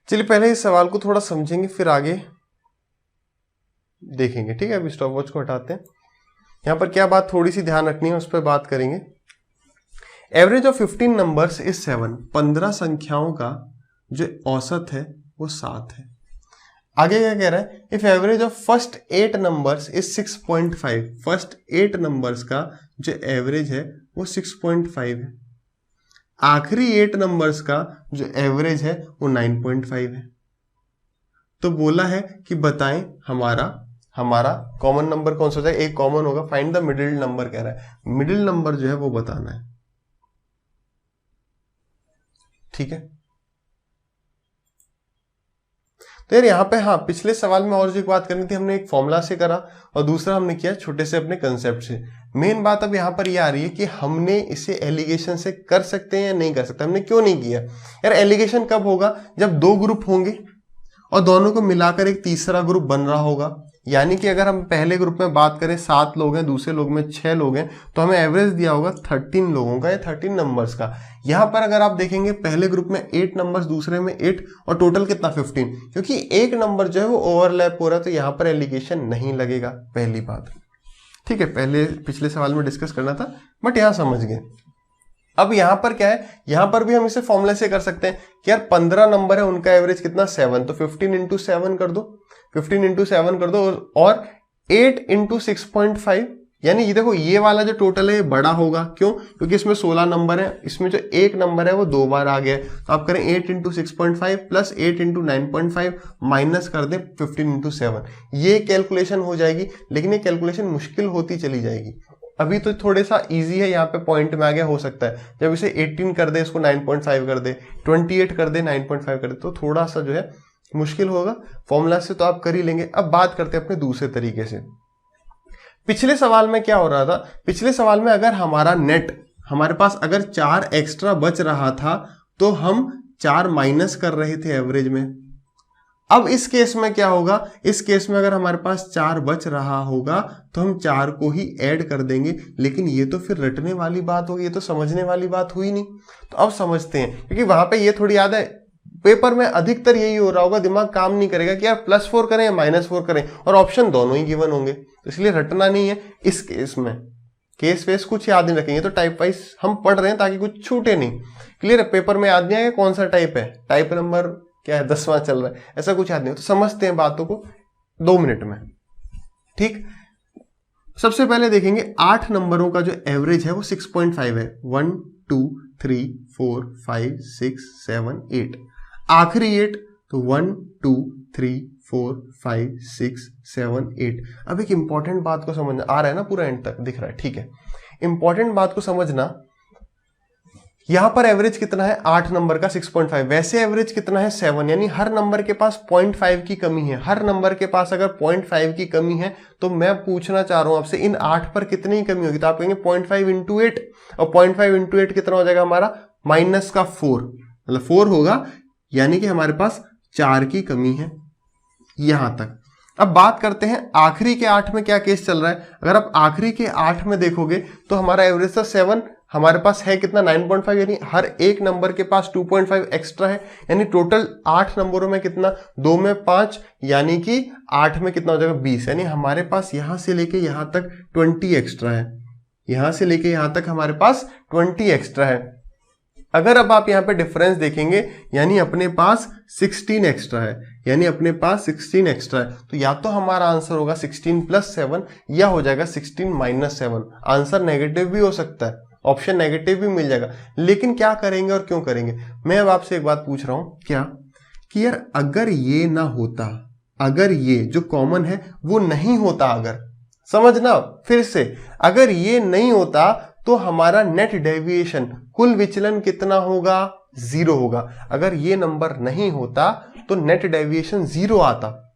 चलिए पहले इस सवाल को थोड़ा समझेंगे फिर आगे देखेंगे। ठीक है, अभी स्टॉप वॉच को हटाते हैं। यहां पर क्या बात थोड़ी सी ध्यान रखनी है, उस पर बात करेंगे। एवरेज ऑफ 15 नंबर्स इज 7, 15 संख्याओं का जो औसत है वो 7 है। आगे क्या कह रहा है, if average of first 8 numbers is 6.5, first 8 numbers का जो एवरेज है वो 6.5 है, आखिरी 8 नंबर्स का जो एवरेज है वो 9.5 है। तो बोला है कि बताएं हमारा कॉमन नंबर कौन सा है, एक कॉमन होगा, फाइंड द मिडिल नंबर कह रहा है, मिडिल नंबर जो है वो बताना है। ठीक है, तो यार यहाँ पे हाँ, पिछले सवाल में और जो एक बात करनी थी, हमने एक फॉर्मूला से करा और दूसरा हमने किया छोटे से अपने कंसेप्ट से। मेन बात अब यहाँ पर ये आ रही है कि हमने इसे एलिगेशन से कर सकते हैं या नहीं कर सकते। हमने क्यों नहीं किया यार, एलिगेशन कब होगा, जब 2 ग्रुप होंगे और दोनों को मिलाकर एक तीसरा ग्रुप बन रहा होगा। यानी कि अगर हम पहले ग्रुप में बात करें 7 लोग हैं, दूसरे लोग में 6 लोग हैं, तो हमें एवरेज दिया होगा 13 लोगों का या 13 नंबर्स का। यहां पर अगर आप देखेंगे पहले ग्रुप में 8 नंबर्स, दूसरे में 8 और टोटल कितना 15, क्योंकि एक नंबर जो है वो ओवरलैप हो रहा है, तो यहां पर एलिगेशन नहीं लगेगा, पहली बात। ठीक है, पहले पिछले सवाल में डिस्कस करना था बट यहां समझ गए। अब यहां पर क्या है, यहां पर भी हम इसे फॉर्मूले से कर सकते हैं कि यार 15 नंबर है, उनका एवरेज कितना 7, तो 15 इंटू 7 कर दो, 15 इंटू 7 कर दो, और 8 इंटू 6.5, यानी ये देखो ये वाला जो टोटल है ये बड़ा होगा। क्यों, क्योंकि इसमें 16 नंबर है, इसमें जो एक नंबर है वो 2 बार आ गया है। तो आप करें 8 इंटू 6.5 प्लस 8 इंटू 9.5 माइनस कर दें 15 इंटू 7, ये कैलकुलेशन हो जाएगी। लेकिन ये कैलकुलेशन मुश्किल होती चली जाएगी। अभी तो थोड़ा सा इजी है, यहाँ पे पॉइंट में आ गया, हो सकता है जब इसे 18 कर दे, इसको 9.5 कर दे, 28 कर दे, 9.5 कर दे, तो थोड़ा सा जो है मुश्किल होगा। फॉर्मूला से तो आप कर ही लेंगे। अब बात करते हैं अपने दूसरे तरीके से। पिछले सवाल में क्या हो रहा था, पिछले सवाल में अगर हमारा नेट, हमारे पास अगर 4 एक्स्ट्रा बच रहा था तो हम 4 माइनस कर रहे थे एवरेज में। अब इस केस में क्या होगा, इस केस में अगर हमारे पास 4 बच रहा होगा तो हम 4 को ही ऐड कर देंगे। लेकिन ये तो फिर रटने वाली बात होगी, ये तो समझने वाली बात हुई नहीं। तो अब समझते हैं, क्योंकि वहां पे ये थोड़ी याद है, पेपर में अधिकतर यही हो रहा होगा, दिमाग काम नहीं करेगा कि यार +4 करें या -4 करें, और ऑप्शन दोनों ही गिवन होंगे, इसलिए रटना नहीं है। इस केस में केस वेस कुछ याद नहीं रखेंगे, तो टाइप वाइज हम पढ़ रहे हैं ताकि कुछ छूटे नहीं। क्लियर है, पेपर में याद नहीं आएगा कौन सा टाइप है, टाइप नंबर क्या है 10वां चल रहा है, ऐसा कुछ याद नहीं हो। तो समझते हैं बातों को 2 मिनट में। ठीक, सबसे पहले देखेंगे 8 नंबरों का जो एवरेज है वो 6.5 है। 1 2 3 4 5 6 7 8, आखिरी 8 तो 1 2 3 4 5 6 7 8। अब एक इंपॉर्टेंट बात को समझना, आ रहा है ना पूरा एंड तक दिख रहा है, ठीक है। इंपॉर्टेंट बात को समझना, यहां पर एवरेज कितना है 8 नंबर का 6.5, वैसे एवरेज कितना है 7, यानी हर नंबर के पास 0.5 की कमी है। हर नंबर के पास अगर 0.5 की कमी है तो मैं पूछना चाह रहा हूं आपसे, इन 8 पर कितनी ही कमी होगी, तो आप कहेंगे 0.5 इंटू 8, और 0.5 इंटू 8 कितना हो जाएगा हमारा -4, मतलब 4 होगा, यानी कि हमारे पास 4 की कमी है यहां तक। अब बात करते हैं आखिरी के 8 में क्या केस चल रहा है। अगर आप आखिरी के 8 में देखोगे तो हमारा एवरेज था 7, हमारे पास है कितना 9.5, यानी हर एक नंबर के पास 2.5 एक्स्ट्रा है, यानी टोटल 8 नंबरों में कितना, 2 में 5, यानी कि 8 में कितना हो जाएगा 20, यानी हमारे पास यहां से लेके यहां तक 20 एक्स्ट्रा है, यहां से लेके यहां तक हमारे पास 20 एक्स्ट्रा है। अगर अब आप यहाँ पे डिफरेंस देखेंगे यानी अपने पास 16 एक्स्ट्रा है, यानी अपने पास 16 एक्स्ट्रा है, तो या तो हमारा आंसर होगा 16 प्लस 7 या हो जाएगा 16 माइनस 7। आंसर नेगेटिव भी हो सकता है, ऑप्शन नेगेटिव भी मिल जाएगा, लेकिन क्या करेंगे और क्यों करेंगे। मैं अब आपसे एक बात पूछ रहा हूं, क्या कि यार अगर ये ना होता, अगर ये जो कॉमन है वो नहीं होता, अगर समझना फिर से, अगर ये नहीं होता तो हमारा नेट डेविएशन कुल विचलन कितना होगा, 0 होगा। अगर ये नंबर नहीं होता तो नेट डेविएशन 0 आता,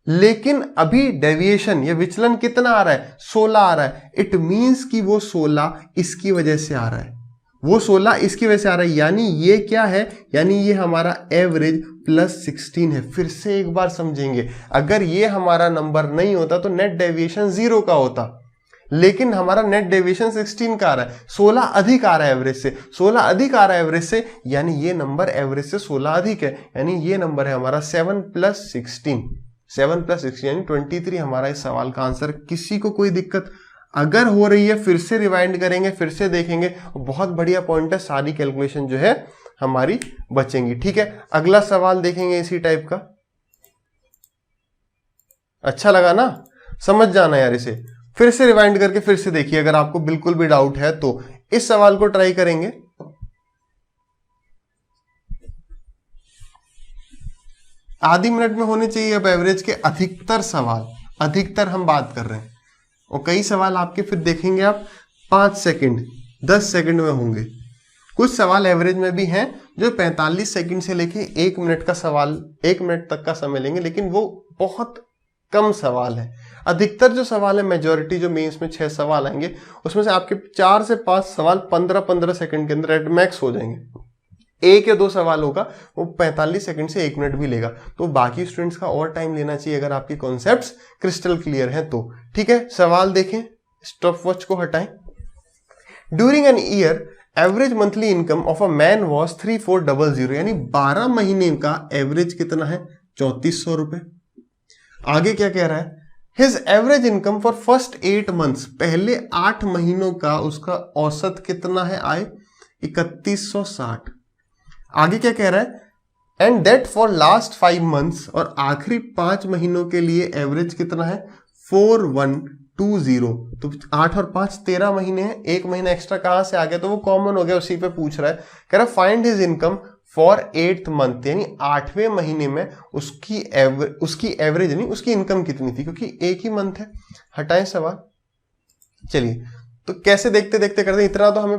लेकिन अभी डेविएशन या विचलन कितना आ रहा है, 16 आ रहा है। इट मींस कि वो 16 इसकी वजह से आ रहा है, वो 16 इसकी वजह से आ रहा है, यानी ये क्या है, यानी ये हमारा एवरेज प्लस 16 है। फिर से एक बार समझेंगे, अगर ये हमारा नंबर नहीं होता तो नेट डेविएशन 0 का होता, लेकिन हमारा नेट डेविएशन 16 का आ रहा है, 16 अधिक आ रहा है एवरेज से, 16 अधिक आ रहा है एवरेज से, यानी ये नंबर एवरेज से 16 अधिक है, यानी ये नंबर है हमारा 7 प्लस 16, 7 प्लस 16 यानी 23 हमारा इस सवाल का आंसर। किसी को कोई दिक्कत अगर हो रही है फिर से रिवाइंड करेंगे, फिर से देखेंगे, बहुत बढ़िया पॉइंट है, सारी कैलकुलेशन जो है हमारी बचेंगी। ठीक है, अगला सवाल देखेंगे इसी टाइप का। अच्छा लगा ना, समझ जाना यार, इसे फिर से रिवाइंड करके फिर से देखिए, अगर आपको बिल्कुल भी डाउट है तो इस सवाल को ट्राई करेंगे। आधी मिनट में होने चाहिए अब एवरेज के अधिकतर सवाल, अधिकतर हम बात कर रहे हैं, और कई सवाल आपके फिर देखेंगे आप 5 सेकंड 10 सेकंड में होंगे। कुछ सवाल एवरेज में भी हैं जो 45 सेकंड से लेके 1 मिनट का सवाल, 1 मिनट तक का समय लेंगे, लेकिन वो बहुत कम सवाल है। अधिकतर जो सवाल है, मेजॉरिटी जो मेंस में 6 सवाल आएंगे, उसमें से आपके 4 से 5 सवाल 15-15 सेकंड के अंदर एट मैक्स हो जाएंगे। 1 या 2 सवाल होगा वो 45 सेकंड से 1 मिनट भी लेगा, तो बाकी स्टूडेंट्स का और टाइम लेना चाहिए अगर आपके कॉन्सेप्ट्स क्रिस्टल क्लियर हैं तो। ठीक है, सवाल देखें, स्टॉप वॉच को हटाएं। During an year average monthly income of a man was 3400, यानी 12 महीने का एवरेज कितना है, 3400 रुपए। आगे क्या कह रहा है, his average income for first 8 months, पहले 8 महीनों का उसका औसत कितना है आय, 3160। आगे क्या कह रहा है, and that for last 5 months, और आखिरी 5 महीनों के लिए एवरेज कितना है, 4120। तो 8 और 5 13 महीने हैं, 1 महीना एक्स्ट्रा कहां से आ गया, तो वो कॉमन हो गया, उसी पे पूछ रहा है। कह रहा है find his income for 8th month, यानी 8वें महीने में उसकी एवरेज नहीं, उसकी इनकम कितनी थी, क्योंकि एक ही मंथ है। हटाएं सवाल। चलिए, तो कैसे देखते देखते करते, इतना तो हमें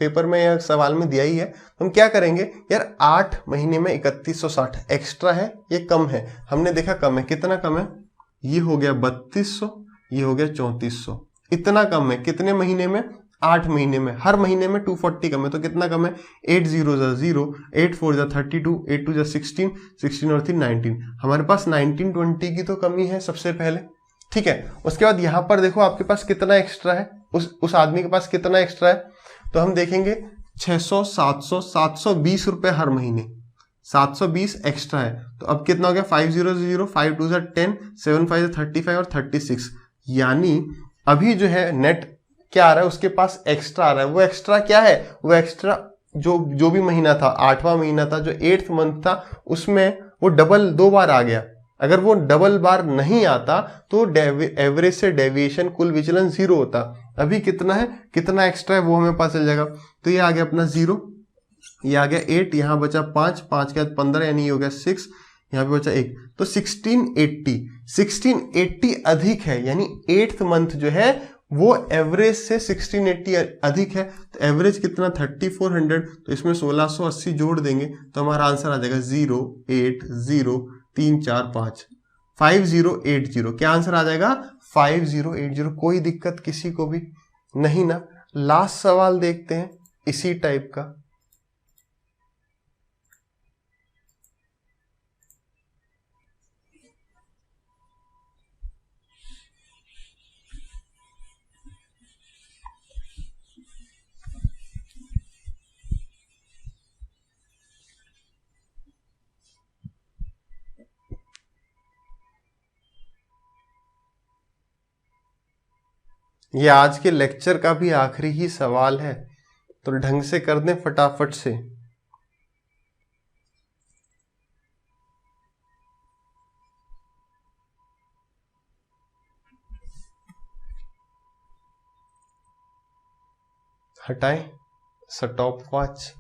पेपर में या सवाल में दिया ही है, तो हम क्या करेंगे यार, 8 महीने में 3160 एक्स्ट्रा है, ये कम है, हमने देखा कम है, कितना कम है, ये हो गया 3200, ये हो गया 3400, इतना कम है कितने महीने में, 8 महीने में। हर महीने में 240 कम है, तो कितना कम है, 8 0 0, 8 4 32, 8 2 16, 16 और 3 19, हमारे पास 19 20 की तो कमी है सबसे पहले। ठीक है, उसके बाद यहां पर देखो आपके पास कितना एक्स्ट्रा है, उस आदमी के पास कितना एक्स्ट्रा है, तो हम देखेंगे 600 700 720 रुपए हर महीने, 720 एक्स्ट्रा है। तो अब कितना हो गया, 500 5 2 10, 7 5 35 और 36, यानी अभी जो है नेट क्या आ रहा है, उसके पास एक्स्ट्रा आ रहा है। वो एक्स्ट्रा क्या है, वो एक्स्ट्रा जो भी महीना था, 8वां महीना था, जो 8th मंथ था, उसमें वो डबल 2 बार आ गया। अगर वो डबल बार नहीं आता तो एवरेज से डेविएशन कुल विचलन 0 होता। अभी कितना है, कितना एक्स्ट्रा है वो हमें पता चल जाएगा। तो ये आ गया अपना 0, ये आ गया 8, यहाँ बचा 5, 5 के बाद 15, यानी ये हो गया 6, यहाँ पे बचा 1, तो 1680 अधिक है, यानी 8th मंथ जो है वो एवरेज से 1680 अधिक है। तो एवरेज कितना, 3400, तो इसमें 1680 जोड़ देंगे तो हमारा आंसर आ जाएगा 080345 5080। क्या आंसर आ जाएगा, 5080। कोई दिक्कत किसी को भी नहीं ना। लास्ट सवाल देखते हैं इसी टाइप का। ये आज के लेक्चर का भी आखिरी ही सवाल है। तो ढंग से कर दें फटाफट से। हटाएं स्टॉप वॉच।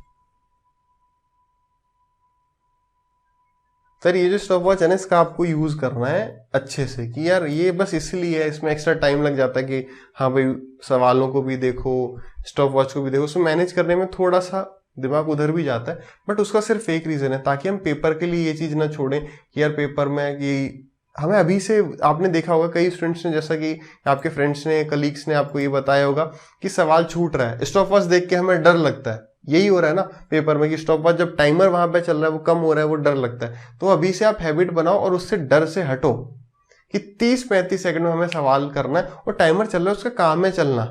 सर ये जो स्टॉप वॉच है ना, इसका आपको यूज करना है अच्छे से, कि यार ये बस इसलिए है, इसमें एक्स्ट्रा टाइम लग जाता है कि हाँ भाई सवालों को भी देखो, स्टॉप वॉच को भी देखो, उसमें मैनेज करने में थोड़ा सा दिमाग उधर भी जाता है, बट उसका सिर्फ एक रीजन है, ताकि हम पेपर के लिए ये चीज ना छोड़ें कि यार पेपर में कि हमें अभी से, आपने देखा होगा कई स्टूडेंट्स ने, जैसा कि आपके फ्रेंड्स ने, कलीग्स ने आपको ये बताया होगा कि सवाल छूट रहा है, स्टॉप वॉच देख के हमें डर लगता है। यही हो रहा है ना पेपर में कि स्टॉप वॉच जब टाइमर वहां पे चल रहा है वो कम हो रहा है, वो डर लगता है। तो अभी से आप हैबिट बनाओ और उससे डर से हटो कि 30-35 सेकंड में हमें सवाल करना है, और टाइमर चल रहा है, उसका काम है चलना।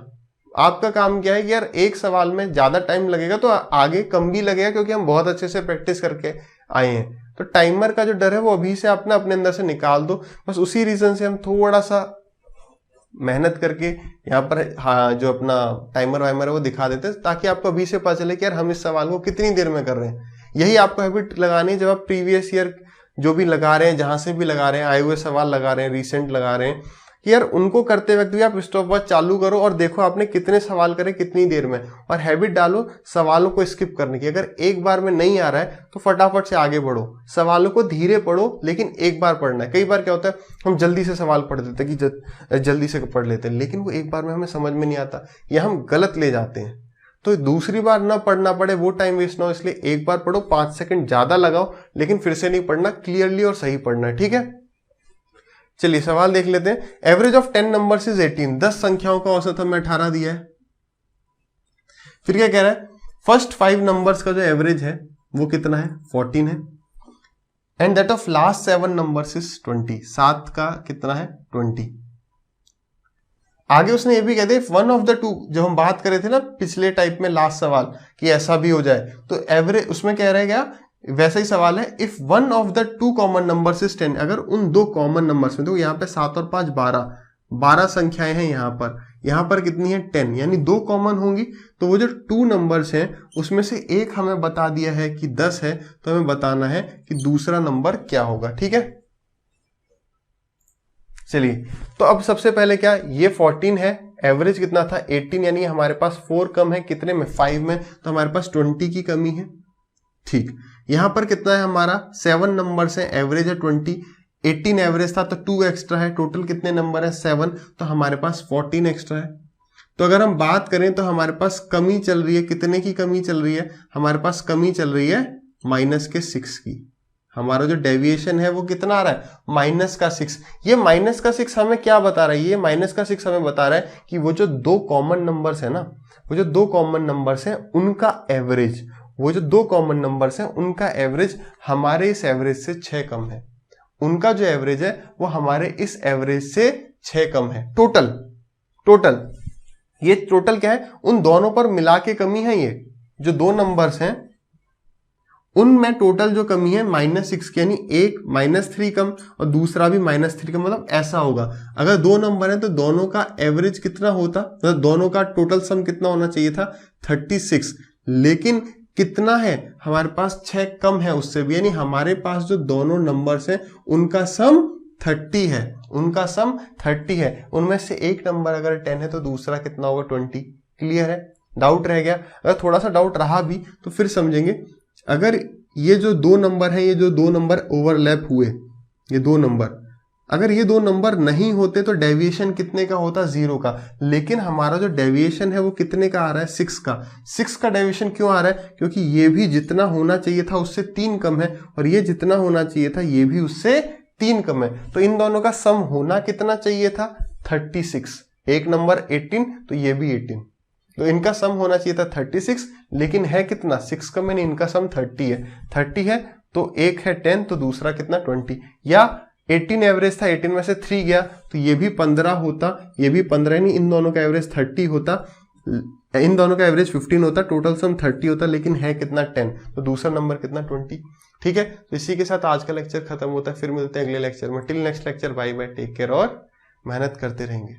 आपका काम क्या है कि यार एक सवाल में ज्यादा टाइम लगेगा तो आगे कम भी लगेगा, क्योंकि हम बहुत अच्छे से प्रैक्टिस करके आए हैं। तो टाइमर का जो डर है वो अभी से अपने अंदर से निकाल दो। बस उसी रीजन से हम थोड़ा सा मेहनत करके यहाँ पर हाँ जो अपना टाइमर वाइमर है वो दिखा देते हैं, ताकि आपको अभी से पता चले कि यार हम इस सवाल को कितनी देर में कर रहे हैं। यही आपको हैबिट लगानी है जब आप प्रीवियस ईयर जो भी लगा रहे हैं, जहां से भी लगा रहे हैं, आए हुए सवाल लगा रहे हैं, रिसेंट लगा रहे हैं, कि यार उनको करते वक्त भी आप स्टॉप वॉच चालू करो और देखो आपने कितने सवाल करे कितनी देर में, और हैबिट डालो सवालों को स्किप करने की। अगर एक बार में नहीं आ रहा है तो फटाफट से आगे बढ़ो, सवालों को धीरे पढ़ो, लेकिन एक बार पढ़ना है। कई बार क्या होता है हम जल्दी से सवाल पढ़ देते हैं कि जल्दी से पढ़ लेते हैं, लेकिन वो एक बार में हमें समझ में नहीं आता या हम गलत ले जाते हैं। तो दूसरी बार ना पढ़ना पड़े, वो टाइम वेस्ट ना हो, इसलिए एक बार पढ़ो, 5 सेकंड ज्यादा लगाओ, लेकिन फिर से नहीं पढ़ना, क्लियरली और सही पढ़ना है। ठीक है, चलिए सवाल देख लेते हैं। Average of 10 numbers is 18। 10 संख्याओं का औसत हमें 18 दिया है। फिर क्या कह रहा है, फर्स्ट 5 नंबर्स का जो एवरेज है वो कितना है, 14 है, and that of last 7 numbers is 20। 7 का कितना है, 20। आगे उसने ये भी कह दिया, वन ऑफ द टू, जब हम बात कर रहे थे ना पिछले टाइप में लास्ट सवाल कि ऐसा भी हो जाए, तो एवरेज उसमें कह रहे क्या, वैसा ही सवाल है, if one of the two common numbers is 10। अगर उन दो कॉमन नंबर्स में, तो यहाँ पे 7 और 5 12 संख्याएं हैं, यहाँ पर कितनी है, 10, यानी 2 कॉमन होंगी। तो वो जो 2 नंबर्स हैं उसमें से एक हमें बता दिया है कि 10 है, तो हमें बताना है कि दूसरा नंबर क्या होगा। ठीक है, चलिए तो अब सबसे पहले क्या, ये 14 है, एवरेज कितना था 18, यानी हमारे पास 4 कम है, कितने में, 5 में, तो हमारे पास 20 की कमी है। ठीक, यहां पर कितना है हमारा, 7 नंबर्स है, एवरेज है 20, 18 एवरेज था तो 2 एक्स्ट्रा है, टोटल कितने नंबर है 7, तो हमारे पास 14 एक्स्ट्रा है। तो अगर हम बात करें तो हमारे पास कमी चल रही है, कितने की कमी चल रही है, हमारे पास कमी चल रही है -6 की। हमारा जो डेविएशन है वो कितना आ रहा है, -6। ये -6 हमें क्या बता रहा है, ये -6 हमें बता रहा है कि वो जो 2 कॉमन नंबर्स है ना, वो जो 2 कॉमन नंबर्स हैं उनका एवरेज, वो जो 2 कॉमन नंबर्स हैं उनका एवरेज हमारे इस एवरेज से 6 कम है। उनका जो एवरेज है वो हमारे इस एवरेज से 6 कम है। टोटल ये टोटल क्या है, उन दोनों पर मिला के कमी है। ये जो 2 नंबर्स हैं उनमें टोटल जो कमी है -6 की, यानी एक -3 कम और दूसरा भी -3 कम, मतलब ऐसा होगा। अगर 2 नंबर है तो दोनों का एवरेज कितना होता, मतलब दोनों का टोटल सम कितना होना चाहिए था, 36, लेकिन कितना है हमारे पास, 6 कम है उससे भी, यानी हमारे पास जो दोनों नंबर्स हैं उनका सम 30 है, उनका सम 30 है। उनमें से एक नंबर अगर 10 है तो दूसरा कितना होगा, 20। क्लियर है, डाउट रह गया? अगर थोड़ा सा डाउट रहा भी तो फिर समझेंगे। अगर ये जो 2 नंबर हैं, ये जो 2 नंबर ओवरलैप हुए, ये 2 नंबर, अगर ये 2 नंबर नहीं होते तो डेविएशन कितने का होता, 0 का। लेकिन हमारा जो डेविएशन है वो कितने का आ रहा है, 6 का। 6 का डेविएशन क्यों आ रहा है, क्योंकि ये भी जितना होना चाहिए था उससे 3 कम है, और ये जितना होना चाहिए था ये भी उससे 3 कम है। तो इन दोनों का सम होना कितना चाहिए था, 36। एक नंबर 18 तो ये भी 18, तो इनका सम होना चाहिए था 36, लेकिन है कितना, 6 कम, यानी इनका सम 30 है। 30 है तो एक है 10 तो दूसरा कितना, 20। या 18 एवरेज था, 18 में से 3 गया तो ये भी 15 होता, ये भी 15, यानी इन दोनों का एवरेज 30 होता, इन दोनों का एवरेज 15 होता, टोटल सम 30 होता, लेकिन है कितना, 10, तो दूसरा नंबर कितना, 20। ठीक है, तो इसी के साथ आज का लेक्चर खत्म होता है। फिर मिलते हैं अगले लेक्चर में। Till next lecture, bye bye, take care और मेहनत करते रहेंगे।